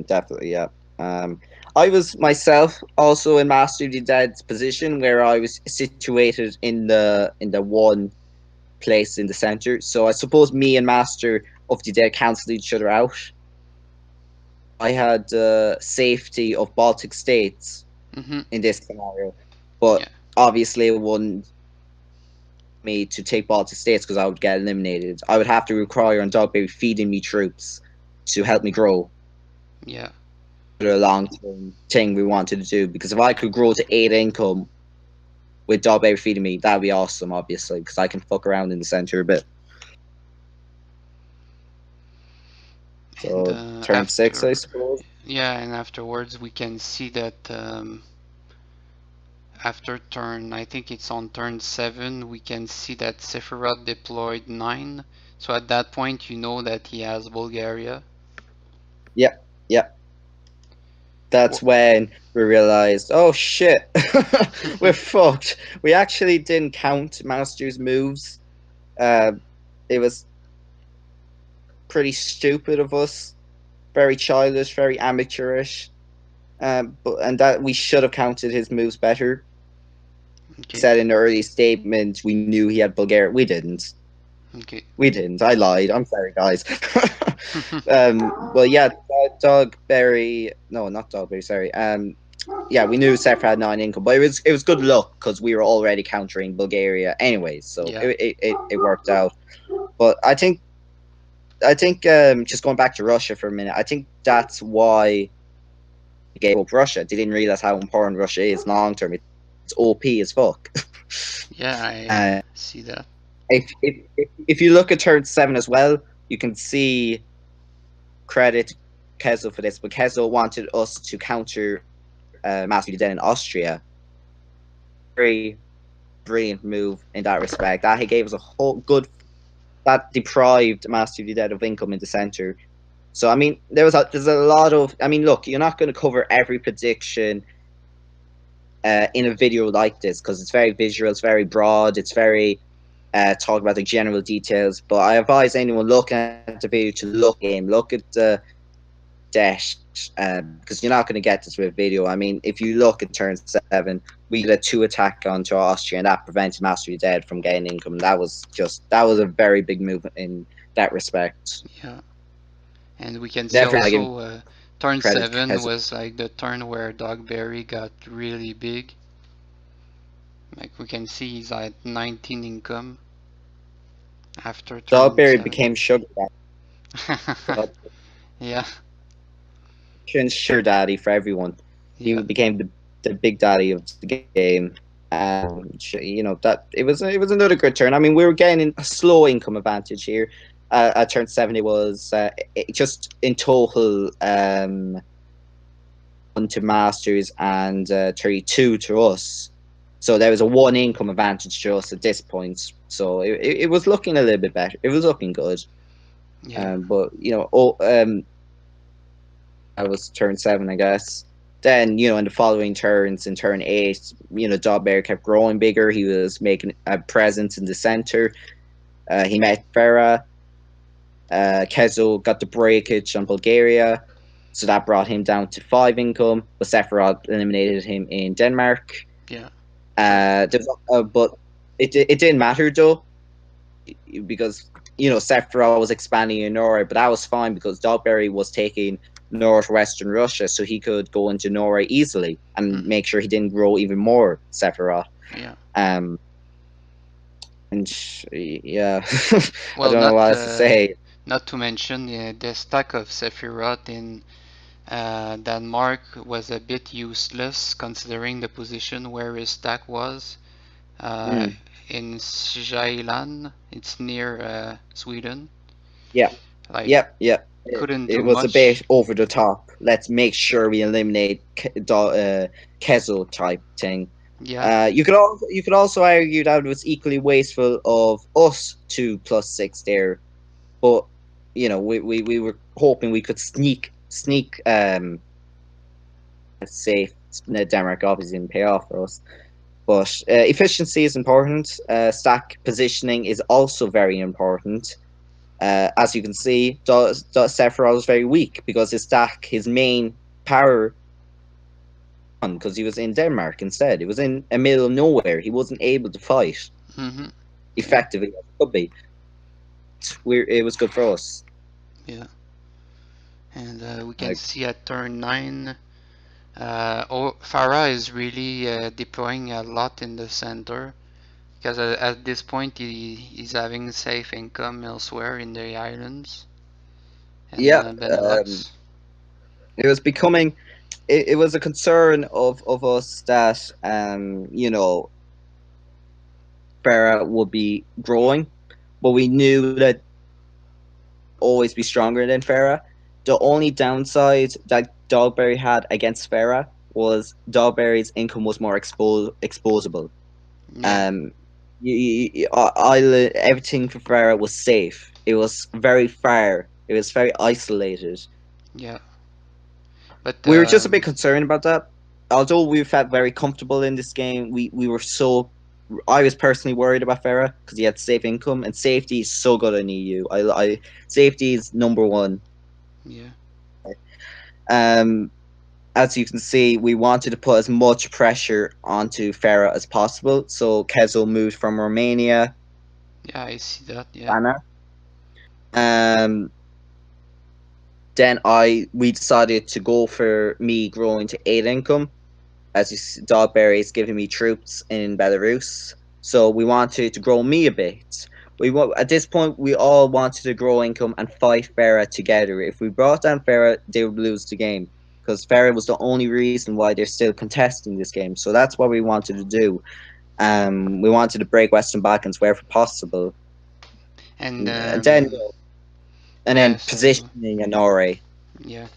definitely, yeah. I was myself also in Master of the Dead's position where I was situated in the one place in the center. So I suppose me and Master of the Dead cancelled each other out. I had the safety of Baltic states Mm-hmm. in this scenario, but Yeah, obviously it wouldn't me to take Baltic states because I would get eliminated. I would have to require on Dogberry feeding me troops to help me grow. yeah, A long term thing we wanted to do because if I could grow to 8 income with Dogberry feeding me, that'd be awesome. Obviously, because I can fuck around in the center a bit. and So turn 6, I after suppose. yeah, and afterwards we can see that after turn, I think it's on turn 7, we can see that Sephiroth deployed 9. So at that point, you know that he has Bulgaria. Yep, yep. That's when we realized, oh shit, we're fucked. We actually didn't count Master's moves. Uh, it was pretty stupid of us, very childish, very amateurish. But and that we should have counted his moves better. Okay, Said in the early statement we knew he had Bulgaria. We didn't. okay. We didn't. I lied. I'm sorry, guys. Well, yeah, Dogberry. No, not Dogberry. Sorry. Yeah, we knew Seph had 9 income, but it was good luck because we were already countering Bulgaria anyways, so Yeah, it worked out. But I think just going back to Russia for a minute, I think that's why they gave up Russia. They didn't realize how important Russia is long term. It's OP as fuck. yeah, I uh, see that. if you look at turn 7 as well, you can see credit Kezo for this, but Kezo wanted us to counter Master Den in Austria. Very brilliant move in that respect. That he gave us a whole good that deprived Master of the Dead of income in the center. So I mean, there's a lot of. I mean, look, you're not going to cover every prediction in a video like this because it's very visual, it's very broad, it's very talk about the general details. But I advise anyone looking at the video to look at the debt because you're not going to get this with a video. I mean, if you look at turn 7, we did a 2 attack onto Austria, and that prevented Mastery Dead from getting income. That was a very big move in that respect. Yeah, and we can see Definitely, I give also turn credit 7 because was like the turn where Dogberry got really big. Like we can see he's at 19 income after turn Dogberry 7. became sugar daddy. Yeah, Sugar daddy for everyone. He yeah, became the big daddy of the game. You know that it was another good turn. I mean, we were getting a slow income advantage here. At turn 7, it was just in total 1 to Masters and 32 to us. So there was a 1 income advantage to us at this point. So it was looking a little bit better. It was looking good. yeah. But you know, I was turn 7, I guess. Then, you know, in the following turns, in turn 8, you know, Bear kept growing bigger. He was making a presence in the center. He met Farah. Kezo got the breakage on Bulgaria. So that brought him down to 5 income. But Sephiroth eliminated him in Denmark. Yeah, true. But it didn't matter though, because you know Sephiroth was expanding in Norway, but that was fine because Dogberry was taking northwestern Russia, so he could go into Norway easily and Hmm. make sure he didn't grow even more Sephiroth. Yeah, Um, And yeah, I Well, don't know not what else to say. not to mention the stack of Sephiroth in Denmark was a bit useless considering the position where his stack was. Uh, Mm, in Sjælland, it's near Sweden. yeah, Like, yep, yep. couldn't It do was a much. bit over the top. Let's make sure we eliminate Kezo type thing. Yeah, You could also argue that it was equally wasteful of us to +6 there, but we were hoping we could sneak safe. Denmark obviously didn't pay off for us, but efficiency is important. Stack positioning is also very important. As you can see, Sephiroth was very weak because his main power, because he was in Denmark instead. He was in a middle of nowhere. He wasn't able to fight mm-hmm. Yeah, effectively as he could be. It was good for us. yeah. And we can Like, see at turn 9, Farah is really deploying a lot in the center because at this point he's having safe income elsewhere in the islands and yeah, Benelux. it was becoming. It was a concern of us that Farah would be growing, but we knew that always be stronger than Farah. The only downside that Dogberry had against Farah was Dogberry's income was more exposable. Yeah, Um, everything for Farah was safe. It was very far. It was very isolated. yeah. But We were just a bit concerned about that. Although we felt very comfortable in this game, we were so. I was personally worried about Farah because he had safe income, and safety is so good in EU. Safety is number one. yeah, Um, as you can see, we wanted to put as much pressure onto Farah as possible. So Kezel moved from Romania, yeah, I see that. Yeah, Anna. Um, then we decided to go for me growing to 8 income. As you see, Dogberry is giving me troops in Belarus, so we wanted to grow me a bit. At this point we all wanted to grow income and fight Farah together. If we brought down Farah, they would lose the game because Farah was the only reason why they're still contesting this game. So that's what we wanted to do. We wanted to break Western Balkans wherever possible, and and then yeah. Sorry. positioning an RA. Yeah.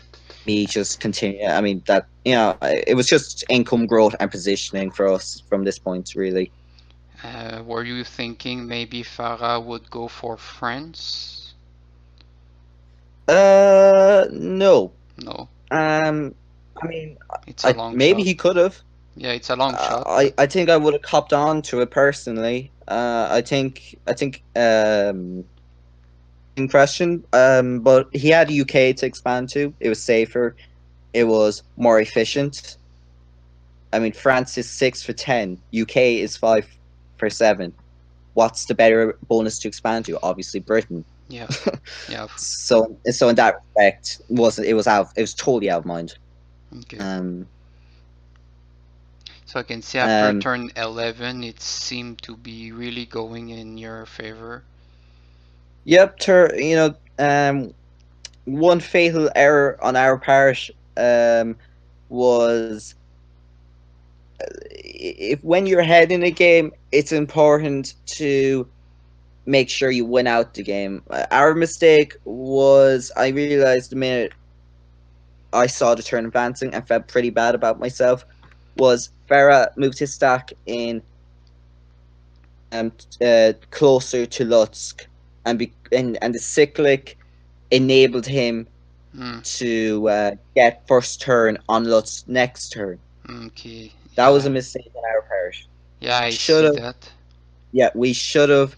Me just continue. I mean that it was just income growth and positioning for us from this point, really. Were you thinking maybe Farah would go for France? No. No, Um, I mean, it's a I long maybe shot. he could have. Yeah, it's a long shot, I but I think I would have copped on to it personally. I think in question. But he had UK to expand to. It was safer. It was more efficient. I mean, France is 6 for 10. UK is 5 for 7. What's the better bonus to expand to? Obviously, Britain. yeah, yeah. So in that respect, it was totally out of mind. Okay. Um, So I can see after um, turn 11, it seemed to be really going in your favor. yep. One fatal error on our part was if when you're ahead in a game, it's important to make sure you win out the game. Our mistake was I realized the minute I saw the turn advancing and felt pretty bad about myself. Was Farah moved his stack in closer to Lutsk, and the cyclic enabled him Hmm. to get first turn on Lutz next turn. Okay. That was Yeah. a mistake on our part. Yeah, I Should see have, that. yeah, we should have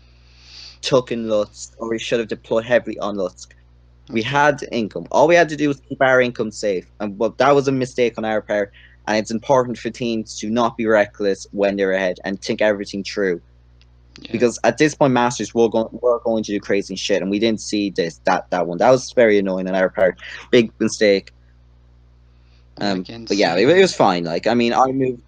taken Lutz, or we should have deployed heavily on Lutz. We Okay. had income. All we had to do was keep our income safe, and but that was a mistake on our part. And it's important for teams to not be reckless when they're ahead and think everything through. Yeah. Because at this point, Masters were going to do crazy shit, and we didn't see that one. That was very annoying on our part. Big mistake. Yeah, I can But yeah, see. it was fine. Like I mean, I moved.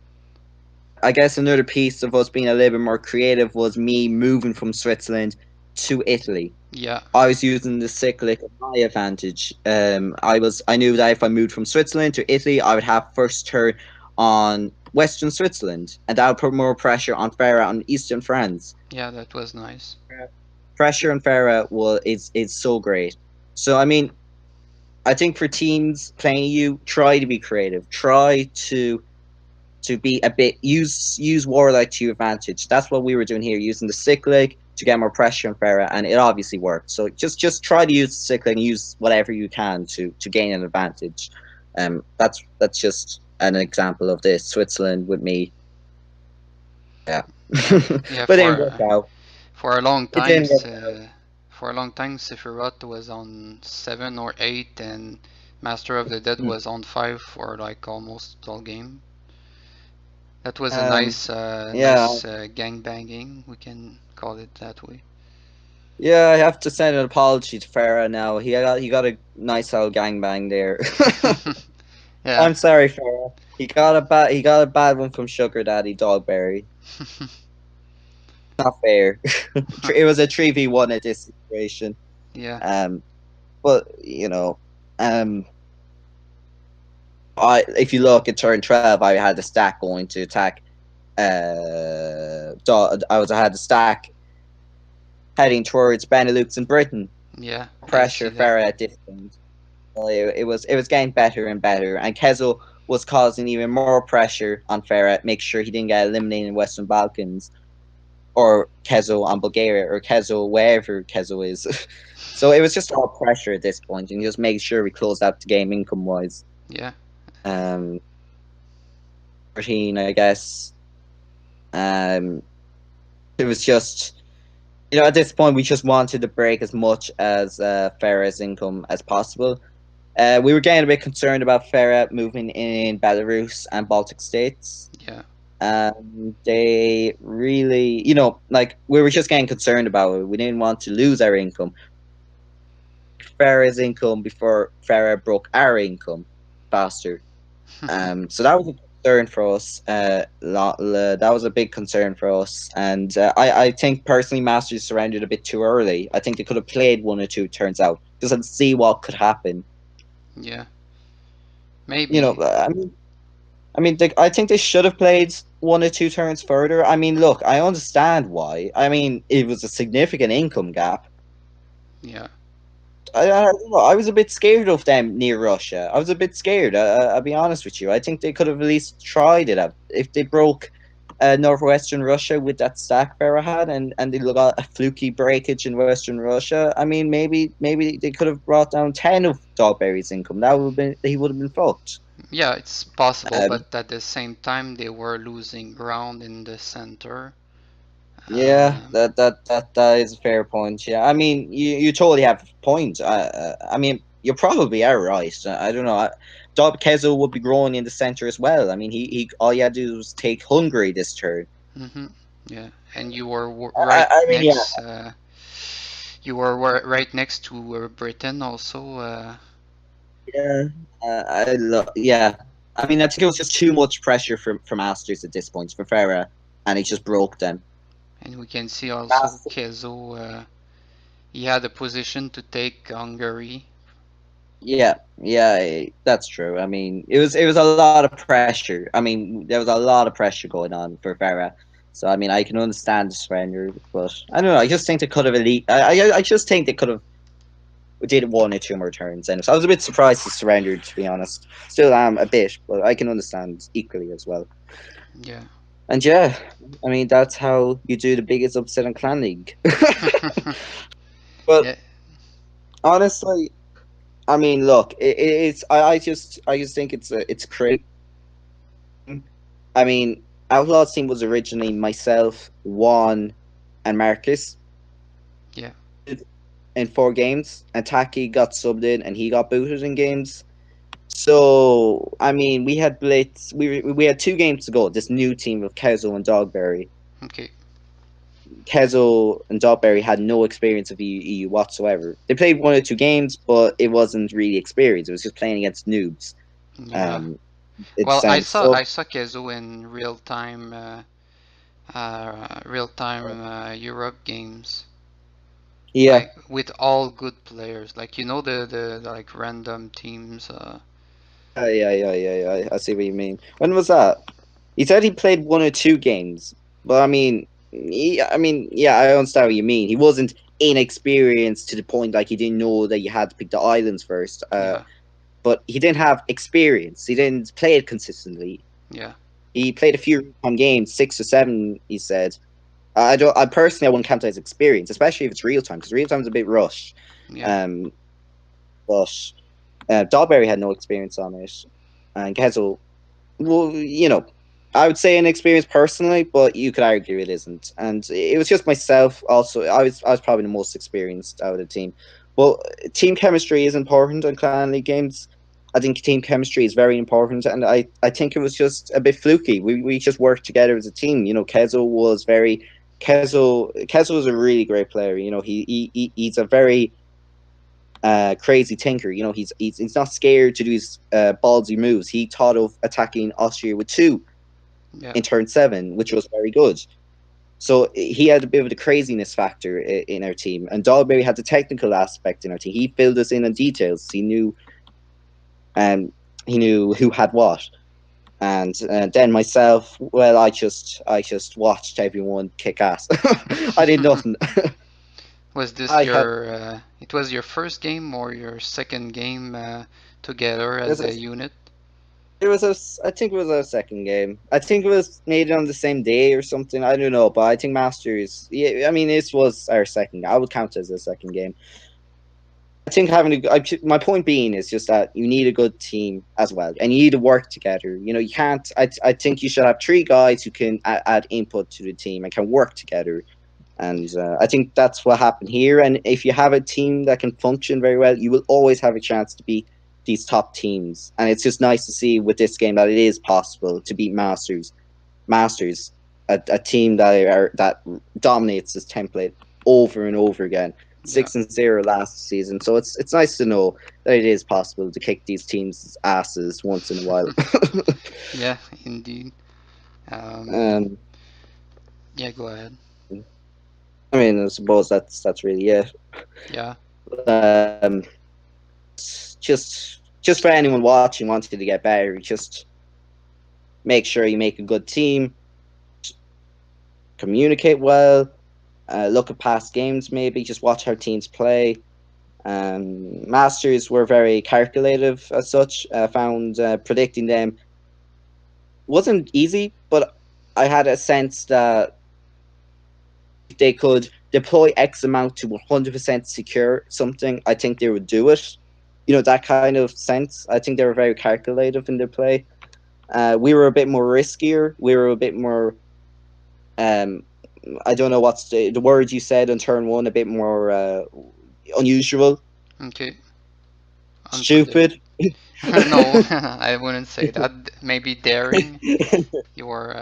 I guess another piece of us being a little bit more creative was me moving from Switzerland to Italy. Yeah, I was using the cyclic of my advantage. I knew that if I moved from Switzerland to Italy, I would have first turn on Western Switzerland, and that would put more pressure on Ferrara on Eastern France. yeah, that was nice. Pressure on Ferrara is so great. So I mean, I think for teams playing you, try to be creative. Try to be a bit use Warlight to your advantage. That's what we were doing here, using the cyclic to get more pressure on Farah, and it obviously worked. So just try to use the cyclic and use whatever you can to gain an advantage. That's just an example of this. Switzerland with me, yeah, Yeah, yeah. but it didn't work out. For a long It time, didn't work out. for a long time, Sephiroth was on 7 or 8, and Master of the Dead Mm. was on 5 for like almost all game. That was a Um, yeah, nice gang banging. We can call it that way. yeah. I have to send an apology to Farah now. He got a nice old gangbang there. Yeah. I'm sorry, Farah. He got a bad one from Sugar Daddy Dogberry. Not fair. It was a 3v1 at this situation. Yeah. Um, but um, if you look at turn 12, I had the stack going to attack. I had the stack heading towards Benelux and Britain. Yeah. I see Pressure that. Farah at this point. Well, it was getting better and better, and Kezel was causing even more pressure on Farah. Make sure he didn't get eliminated in Western Balkans, or Kezo on Bulgaria, or Kezo wherever Kezo is. So it was just all pressure at this point, and just making sure we closed out the game income wise. Yeah. Um, 13, I guess. Um, it was just, at this point, we just wanted to break as much as Farah's income as possible. We were getting a bit concerned about Farah moving in Belarus and Baltic states. Yeah. They really, like we were just getting concerned about it. We didn't want to lose our income. Farah's income before Farah broke our income faster. So that was a concern for us. That was a big concern for us, and I think personally, Masters surrendered a bit too early. I think they could have played one or two turns out just to see what could happen. Yeah. You know, Maybe. I mean, I think they should have played one or two turns further. I mean, look, I understand why. I mean, it was a significant income gap. Yeah. I was a bit scared of them near Russia. I was a bit scared. I'll be honest with you. I think they could have at least tried it out. If they broke northwestern Russia with that stack Farah had, and they got a fluky breakage in western Russia, I mean, maybe they could have brought down 10 of Dogberry's income. That would have been he would have been fucked. Yeah, it's possible, Um, but at the same time, they were losing ground in the center. Yeah, Um, that is a fair point. Yeah, I mean, you totally have a point. I mean, you probably are right. I don't know. Dob Kezo would be growing in the center as well. I mean, he all you had to do was take Hungary this turn. mhm. Yeah, and you were I, right I mean, yeah, next. You were right next to Britain also. yeah, yeah. I mean, I think it was just too much pressure from Masters at this point for Farah, and he just broke them. And we can see also Masters, Kezo. He had a position to take Hungary. yeah, that's true. I mean, it was a lot of pressure. I mean, there was a lot of pressure going on for Farah. So I mean, I can understand the surrender, but I don't know. I just think they could have elite. I just think they could have did one or two more turns. And so I was a bit surprised they surrendered, to be honest. Still am a bit, but I can understand equally as well. Yeah. And yeah, I mean that's how you do the biggest upset in Clan League. But Yeah. honestly, I mean, look, I just think it's crazy. I mean, Outlaws team was originally myself, Juan, and Marcus Yeah. in 4 games, and Taki got subbed in and he got booted in games. So I mean, we had Blitz. We had 2 games to go. This new team of Kezo and Dogberry. Okay. Kezo and Dogberry had no experience of EU whatsoever. They played 1 or 2 games, but it wasn't really experience. It was just playing against noobs. Yeah. Um, it Well, sounds so. I saw Kezo in real time Europe games, Yeah, like with all good players. Like you know the like random teams. yeah. I see what you mean. When was that? He said he played one or two games, but yeah, I understand what you mean. He wasn't inexperienced to the point like he didn't know that you had to pick the islands first. Yeah, But he didn't have experience. He didn't play it consistently. yeah, He played a few games, 6 or 7. He said, "I don't. I personally, I wouldn't count that as experience, especially if it's real time, because real time's a bit rushed." yeah. Um, but Dogberry had no experience on it, and Gezel, well, I would say an experience personally, but you could argue it isn't. And it was just myself. Also, I was probably the most experienced out of the team. Well, team chemistry is important in Clan League games. I think team chemistry is very important, and I think it was just a bit fluky. We just worked together as a team. Kezo was a really great player. He's a very crazy tinker. He's not scared to do his ballsy moves. He thought of attacking Austria with two Yeah, in turn 7, which was very good. So he had a bit of the craziness factor in our team, and Dogberry had the technical aspect in our team. He filled us in on details. Um, he knew who had what, and then myself, well, I just watched everyone kick ass. I did yeah. nothing. Was this I had your it was your first game or your second game together it was as a, a unit? I think it was our second game. I think it was made on the same day or something. I don't know, but I think Masters. Yeah, I mean, this was our second. I would count it as a second game. I think my point being is just that you need a good team as well, and you need to work together. You can't. I think you should have three guys who can add input to the team and can work together. And I think that's what happened here. And if you have a team that can function very well, you will always have a chance to beat these top teams. And it's just nice to see with this game that it is possible to beat Masters, a team that dominates this template over and over again. Yeah, 6-0 last season, so it's nice to know that it is possible to kick these teams' asses once in a while. yeah, indeed. Um, um, yeah, go ahead. I mean, I suppose that's really it. Yeah, Um, just for anyone watching wanting to get better, just make sure you make a good team, communicate well, look at past games, maybe just watch how teams play. Masters were very calculative as such. I found predicting them wasn't easy, but I had a sense that if they could deploy X amount to 100% secure something, I think they would do it. That kind of sense. I think they were very calculative in their play. We were a bit more riskier. We were a bit more. Um, I don't know what's the word you said on turn 1. A bit more unusual, okay. Unpredictable. stupid. No, I wouldn't say that. Maybe daring. Your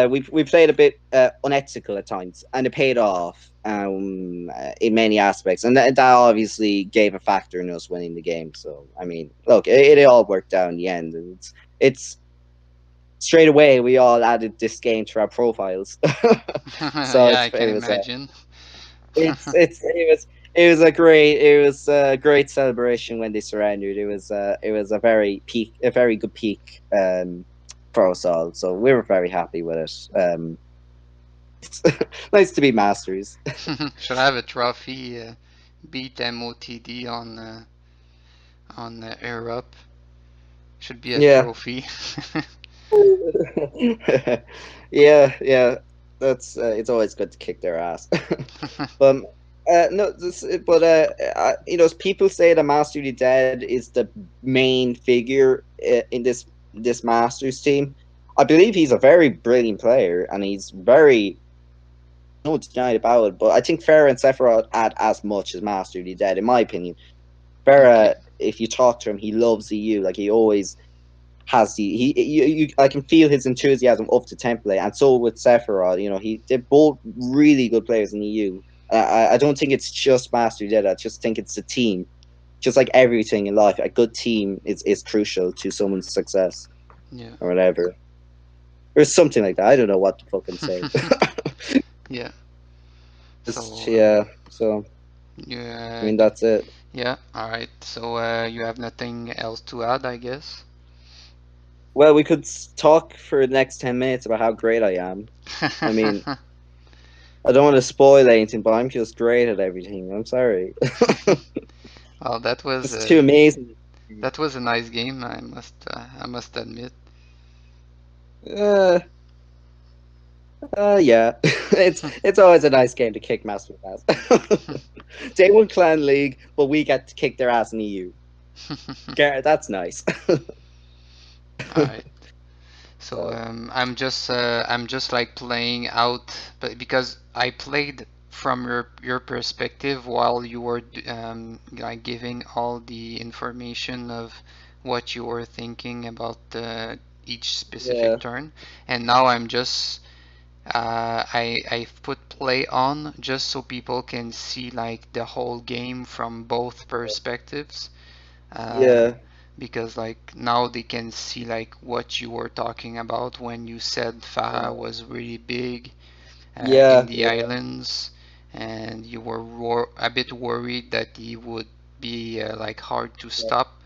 we played a bit unethical at times, and it paid off in many aspects, and that obviously gave a factor in us winning the game. So I mean, look, it all worked out in the end. It's straight away we all added this game to our profiles, so yeah, I can it was imagine. it was a great celebration when they surrendered. It was a very good peak for us all. So we were very happy with it. It's nice to be masters. Should have a trophy. Beat MOTD on Europe. Should be a Yeah. trophy. Yeah. That's it's always good to kick their ass. But no, people say that Master the Dead is the main figure in this Masters team. I believe he's a very brilliant player, and he's very no denied about it. But I think Farah and Sephiroth add as much as Master the Dead, in my opinion. Farah, Okay. if you talk to him, he loves EU. Like he always has I can feel his enthusiasm of the template, and so with Sephiroth, they're both really good players in EU. I don't think it's just Master Dead. I just think it's a team. just like everything in life, a good team is crucial to someone's success Yeah. or whatever, or something like that. I don't know what the fuck I'm saying. Yeah. Just, So yeah. So I yeah, mean, that's it. yeah. All right. So you have nothing else to add, I guess. Well, we could talk for the next 10 minutes about how great I am. I mean, I don't want to spoil anything, but I'm just great at everything. I'm sorry. Well, It's too amazing. that was a nice game. I must admit. Uh, yeah. It's always a nice game to kick master ass. Day one clan league, but we get to kick their ass in EU. Garrett, that's nice. All right. So So, I'm just like playing out, but because I played from your perspective while you were like giving all the information of what you were thinking about each yeah, specific turn, and now I'm just I put play on just so people can see like the whole game from both perspectives. Uh, yeah, because like now they can see like what you were talking about when you said Farah was really big in yeah, the yeah, islands, and you were a bit worried that he would be like hard to stop.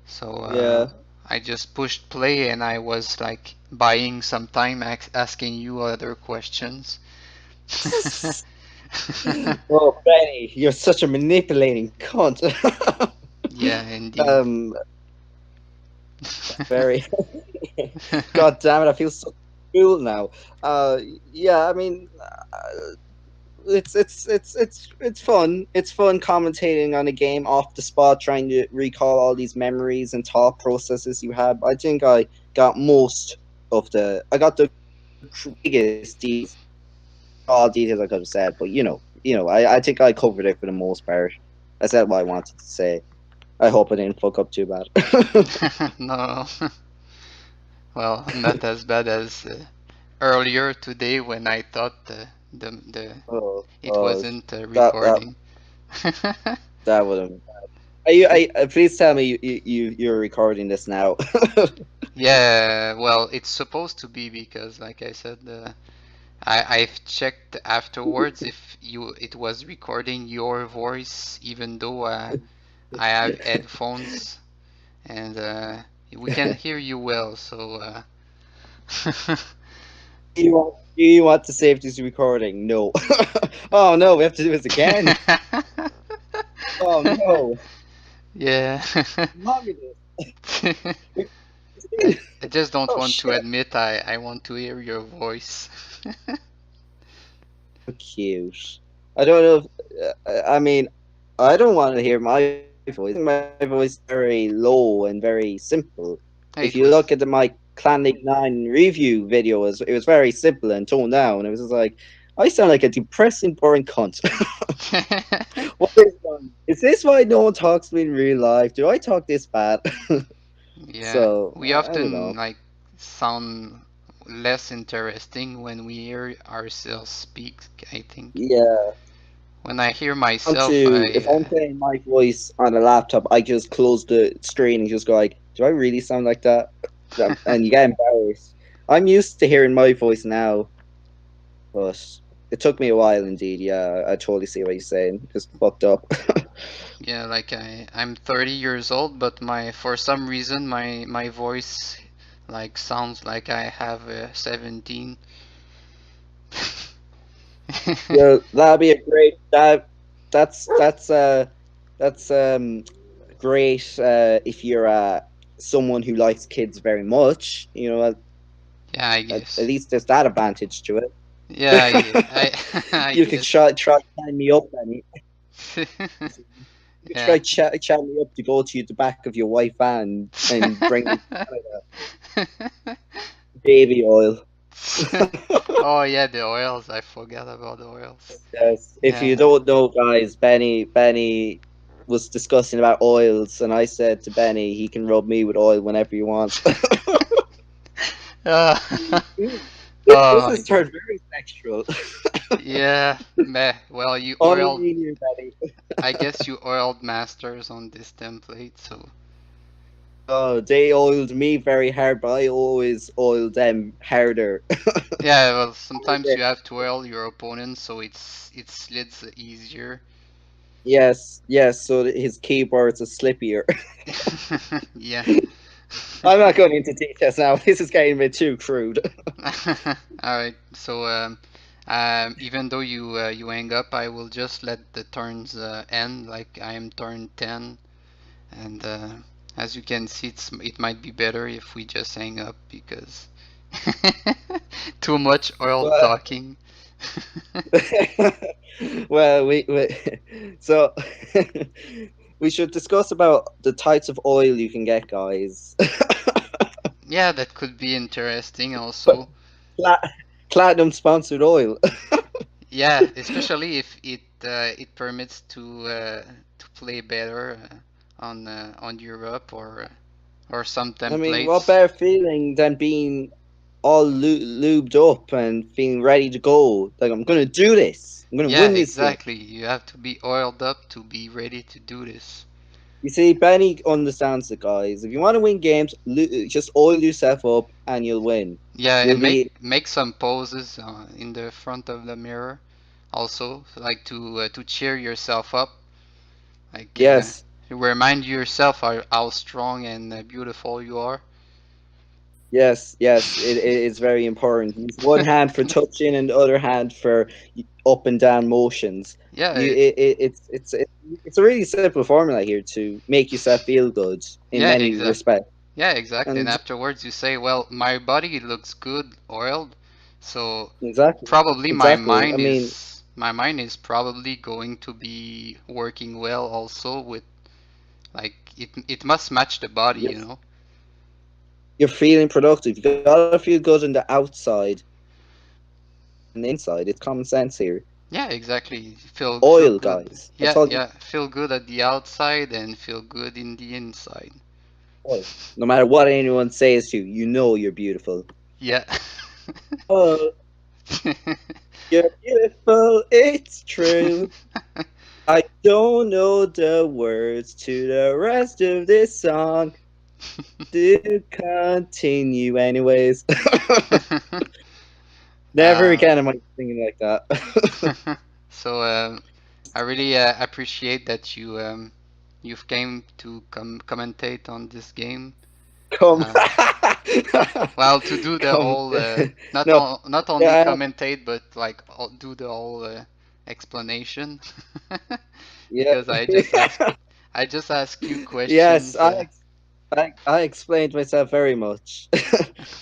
So yeah. I just pushed play and I was like buying some time asking you other questions. Oh, Benny, you're such a manipulating cunt. Yeah, indeed. um, very. God damn it! I feel so cool now. Uh, yeah. I mean, it's fun. It's fun commentating on a game off the spot, trying to recall all these memories and thought processes you had. I think I got most of the. I got the biggest details, all details I could have said, but I think I covered it for the most part. I said what I wanted to say. I hope I didn't fuck up too bad. No, well, not as bad as earlier today when I thought the Oh, it oh, wasn't that that recording. that would have. Are you? Please tell me you're recording this now. Yeah, well, it's supposed to be because, like I said, I've checked afterwards if you it was recording your voice, even though I have headphones and we can hear you well. So Do you want to save this recording? No. Oh no, we have to do this again. Oh no. yeah. Not with this. I just don't Oh want to shit. admit I want to hear your voice. Cute. I don't know. I mean, I don't want to hear my voice. My voice is very low and very simple. If It you was. look at my Clan League 9 review video, it was very simple and toned down. It was just like, I sound like a depressing, boring cunt. What is this why no one talks to me in real life? Do I talk this bad? Yeah, So, we I don't often know. like sound less interesting when we hear ourselves speak, I think. Yeah. When I hear myself, If I'm playing my voice on a laptop, I just close the screen and just go like, "Do I really sound like that?" And you get embarrassed. I'm used to hearing my voice now, but it took me a while indeed. Yeah, I totally see what you're saying. Just fucked up. yeah, like I'm 30 years old, but my for some reason my voice like sounds like I have 17. Yeah, that'd be a great that's great if you're someone who likes kids very much. Yeah, I At guess. least there's that advantage to Yeah, it. I You could guess. try sign me up, Benny. You could Yeah. try chat me up to go to the back of your white van and bring me baby oil. Oh yeah, the oils. I forgot about the oils. Yes. If you Yeah. don't know, guys, Benny was discussing about oils, and I said to Benny, he can rub me with oil whenever he wants. Uh, this oh my has god. turned very sexual. Yeah, meh. Well, you Only oiled. me and you, Benny. I guess you oiled masters on this template, so Oh, they oiled me very hard, but I always oiled them harder. yeah. Well, sometimes you have to oil your opponent, so it slids easier. Yes, yes. So his keyboards are slippier. Yeah. I'm not going into details now. This is getting a bit too crude. All right. So even though you hang up, I will just let the turns end. Like I am turn 10, and as you can see, it might be better if we just hang up because too much oil Well, talking. well, we so we should discuss about the types of oil you can get, guys. Yeah, that could be interesting also. Pla- Platinum sponsored oil. Yeah, especially if it permits to play better on Europe or some I mean, what templates. better feeling than being all lubed up and feeling ready to go? Like, I'm gonna do this. I'm gonna Yeah, win this game. exactly. You have to be oiled up to be ready to do this. You see, Benny understands it, guys. If you want to win games, just oil yourself up and you'll win. Yeah, You'll and be make some poses in the front of the mirror, also like to cheer yourself up, like yes, to remind yourself how strong and beautiful you are. yes, yes. It's very important. Use one hand for touching and the other hand for up and down motions. You, Yeah, it's a really simple formula here to make yourself feel good in yeah, many exactly. respects. Yeah, exactly. And And afterwards you say, well, my body looks good oiled, so exactly, probably exactly. I mean, my mind is probably going to be working well also with like it must match the body, you're, you know. you're feeling productive. You gotta feel good on the outside and the inside. It's common sense here. Yeah, exactly. Feel Oil, good. guys. I Yeah, told you, yeah. Feel good at the outside and feel good in the inside. oil. No matter what anyone says to you, you know you're beautiful. Yeah. Oh, you're beautiful. It's true. I don't know the words to the rest of this song. Do continue, anyways. Never uh, again am I singing like that. so I really appreciate that you've came to commentate on this game. Come, Uh, well, to do the come. whole No, not only yeah, commentate but like do the whole explanation yeah. because I just ask you Yes, questions. I explained myself very much.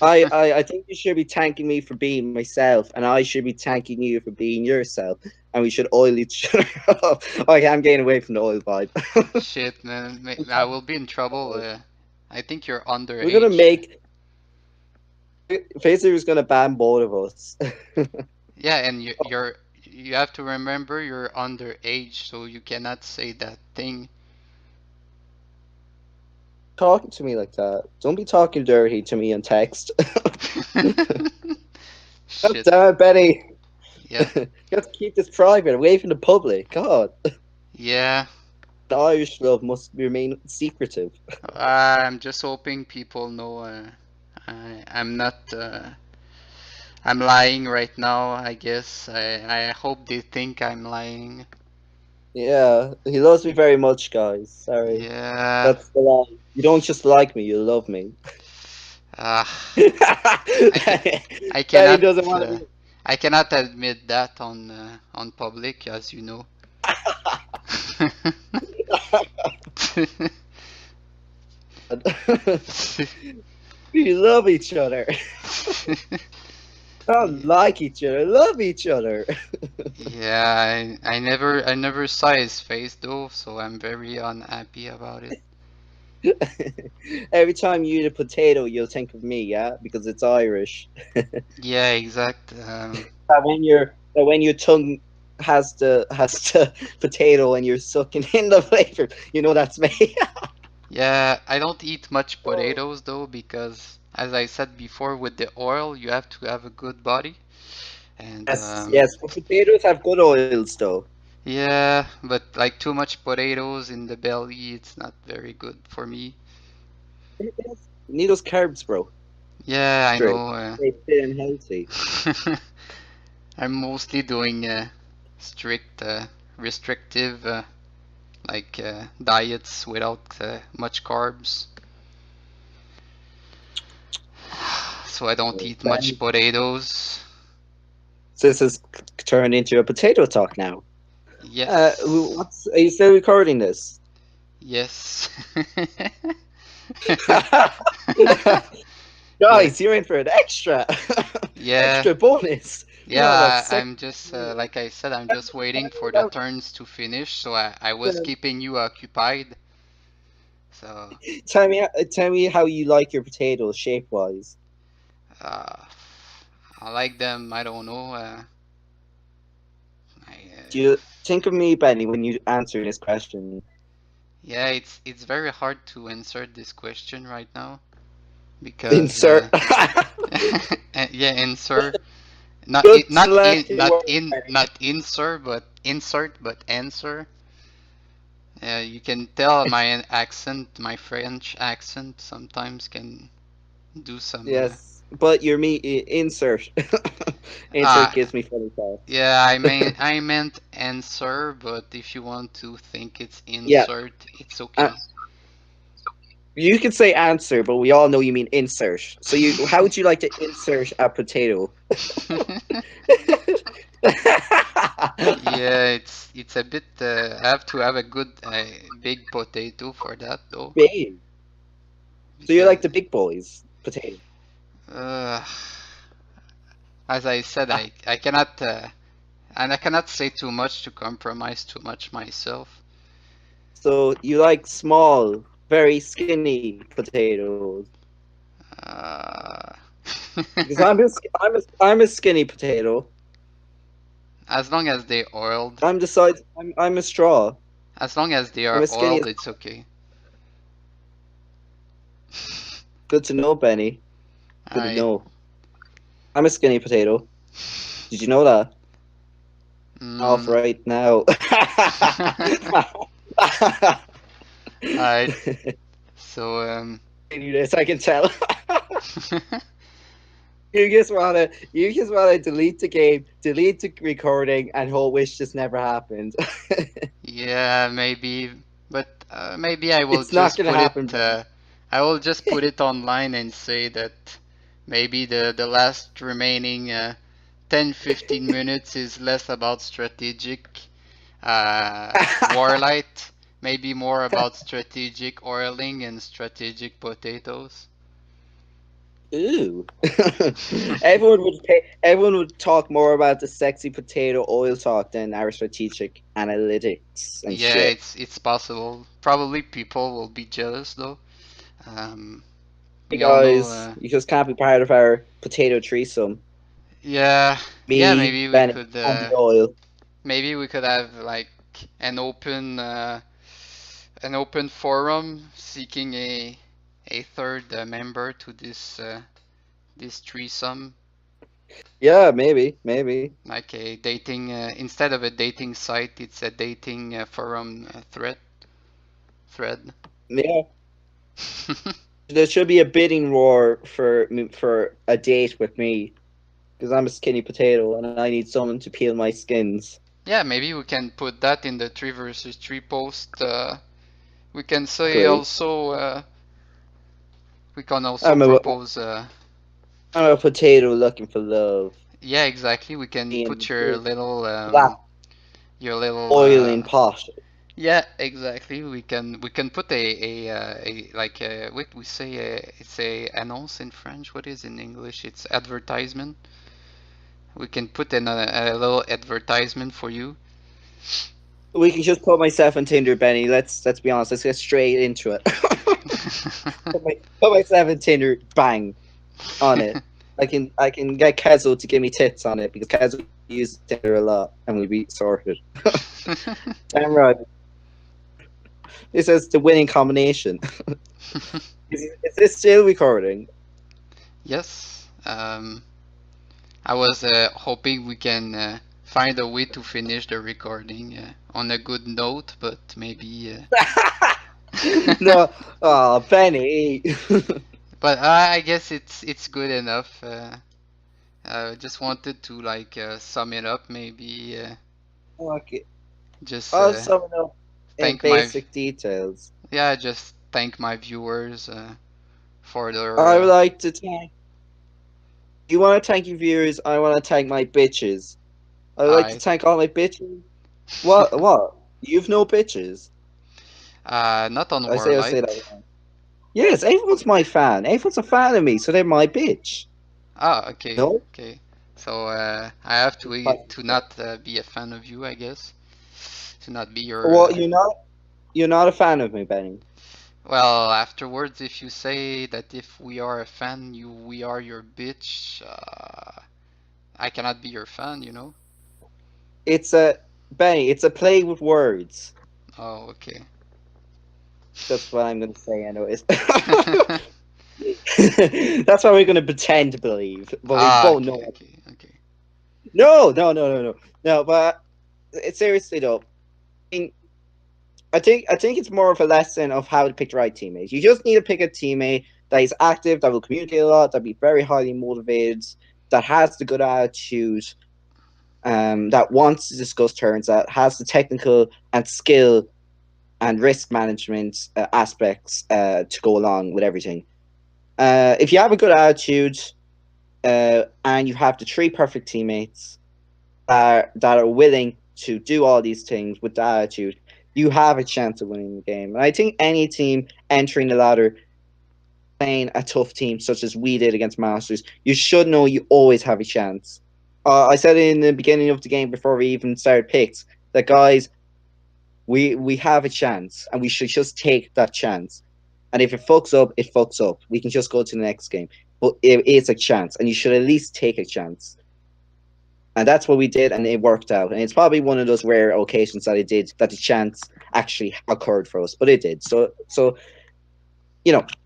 I think you should be thanking me for being myself, and I should be thanking you for being yourself, and we should oil each other up. Okay, I'm getting away from the oil vibe. Shit, man, I will be in trouble. I think you're We're gonna underage. make Facer is gonna ban both of us. Yeah, and you have to remember you're underage, so you cannot say that thing. Talking to me like that. Don't be talking dirty to me on text. God Shit. damn it, Betty. Yeah. You have to keep this private, away from the public. God, Yeah. the Irish love must remain secretive. I'm just hoping people know I'm not I'm lying right now, I guess. I hope they think I'm lying. Yeah, he loves me very much, guys. Sorry, Yeah. that's the lie. You don't just like me; you love me. Ah, I can I Betty cannot doesn't want to I cannot admit that on public, as you know. be. We love each other. Not like each other, love each other. Yeah, I never saw his face though, so I'm very unhappy about it. Every time you eat a potato, you'll think of me, yeah, because it's Irish. Yeah, exact. When your tongue has the potato and you're sucking in the flavor, you know that's me. Yeah, I don't eat much potatoes though because, as I said before, with the oil you have to have a good body. And Yes, but potatoes have good oils though. yeah, but like too much potatoes in the belly, it's not very good for me. You need those carbs, bro. Yeah, I Straight. know. Stay fit and healthy. I'm mostly doing strict, restrictive, diets without much carbs, so I don't eat much Then potatoes. this has turned into a potato talk now. Yes, What's are you still recording this? yes. Yeah, Guys, you're in for an extra, yeah, extra bonus. We have a yeah. second. I'm just like I said, I'm just waiting for the turns to finish, so I was keeping you occupied. So Tell me how you like your potatoes shape wise. uh, I like them. I don't know. I, Do you think of me, Benny, when you answer this question? yeah, it's very hard to answer this question right now because Insert. yeah, answer not Good not selection word, Benny. not insert but answer. You can tell my accent, my French accent sometimes can do some. Yes, but your me insert. Insert Ah, gives me funny thoughts. yeah, I meant answer, but if you want to think it's Yeah, insert, it's uh, okay. you can say answer, but we all know you mean insert. So you, how would you like to insert a potato? Yeah, it's a bit. I have to have a good big potato for that though, Big. So you because like the big boys potato? uh, as I said, I cannot and I cannot say too much to compromise too much myself. So you like small, very skinny potatoes? Uh, Because I'm a skinny potato. as long as they oiled, I'm a straw. as long as they I'm are a skinny. oiled, it's okay. Good to know, Benny. All Good to right. know. I'm a skinny potato. Did you know that? Off Mm. right now. All right. So I knew this. I can tell. You just wanna delete the game, delete the recording, and hope wish this never happened. yeah, maybe, but maybe I will It's not just gonna put it. happen, Ben. I will just put it online and say that maybe the last remaining 10-15 minutes is less about strategic Warlight, maybe more about strategic oiling and strategic potatoes. Ooh. Everyone would talk more about the sexy potato oil talk than our strategic analytics and Yeah, shit. it's possible. Probably people will be jealous though. Um, Hey we all know. guys, you just can't be part of our potato threesome. Yeah, yeah. Me, Benny, and the oil. Maybe we could have like an open forum seeking a third member to this threesome, Yeah, maybe. like a dating instead of a dating site, it's a dating forum thread. Yeah, there should be a bidding war for a date with me because I'm a skinny potato and I need someone to peel my skins. Yeah, maybe we can put that in the 3 versus 3 post. We can say Great. also we can also I'm a propose. I'm a potato looking for love. Yeah, exactly. We can Being put your the little black your little boiling pot. yeah, exactly. We can put a like what we say it's a annonce in French. What is in English? It's advertisement. We can put in a little advertisement for you. We can just put myself on Tinder, Benny. Let's be honest. Let's get straight into it. Put myself on Tinder. Bang on it. I can get Kezo to give me tits on it because Kezo uses Tinder a lot, and we'll be sorted. Damn right. This is the winning combination. Is this still recording? Yes. I was hoping we can find a way to finish the recording on a good note, but maybe. No, oh, Benny. But I guess it's good enough. I just wanted to like sum it up, maybe Okay, just I'll sum it up in thank my basic details. yeah, just thank my viewers for I their would like to thank you. Want to thank your viewers? I want to thank my bitches. I would like to I thank all my bitches. What? What? You've no bitches? not on I say that. Warlight. Wrong. Yes, everyone's my fan. Everyone's a fan of me, so they're my bitch. Ah, okay, No? okay. So I have to not be a fan of you, I guess. To not be your Well, you're not a fan of me, Benny. well, afterwards, if you say that if we are a fan, we are your bitch, I cannot be your fan, you know? It's a Benny. It's a play with words. Oh, okay. That's what I'm going to say, anyways. That's what we're going to pretend to believe, but we Ah, won't okay, know. okay, okay. No, no, no, no, no, no. But seriously though, I mean, I think it's more of a lesson of how to pick the right teammates. You just need to pick a teammate that is active, that will communicate a lot, that be very highly motivated, that has the good attitude, that wants to discuss turns, that has the technical and skill and risk management aspects to go along with everything. If you have a good attitude and you have the three perfect teammates that are willing to do all these things with the attitude, you have a chance of winning the game. And I think any team entering the ladder, playing a tough team such as we did against Masters, you should know you always have a chance. I said in the beginning of the game before we even started picks that guys, we have a chance and we should just take that chance. And if it fucks up, it fucks up. We can just go to the next game. But it is a chance, and you should at least take a chance. And that's what we did, and it worked out. And it's probably one of those rare occasions that it did that the chance actually occurred for us, but it did. So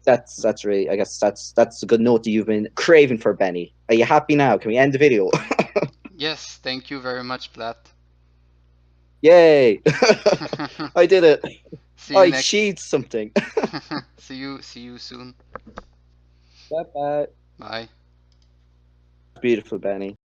that's really, I guess that's a good note that you've been craving for, Benny. Are you happy now? Can we end the video? Yes, thank you very much, Plat. Yay! I did it. See you I next. achieved something. See you soon. Bye bye. Bye. Beautiful, Benny.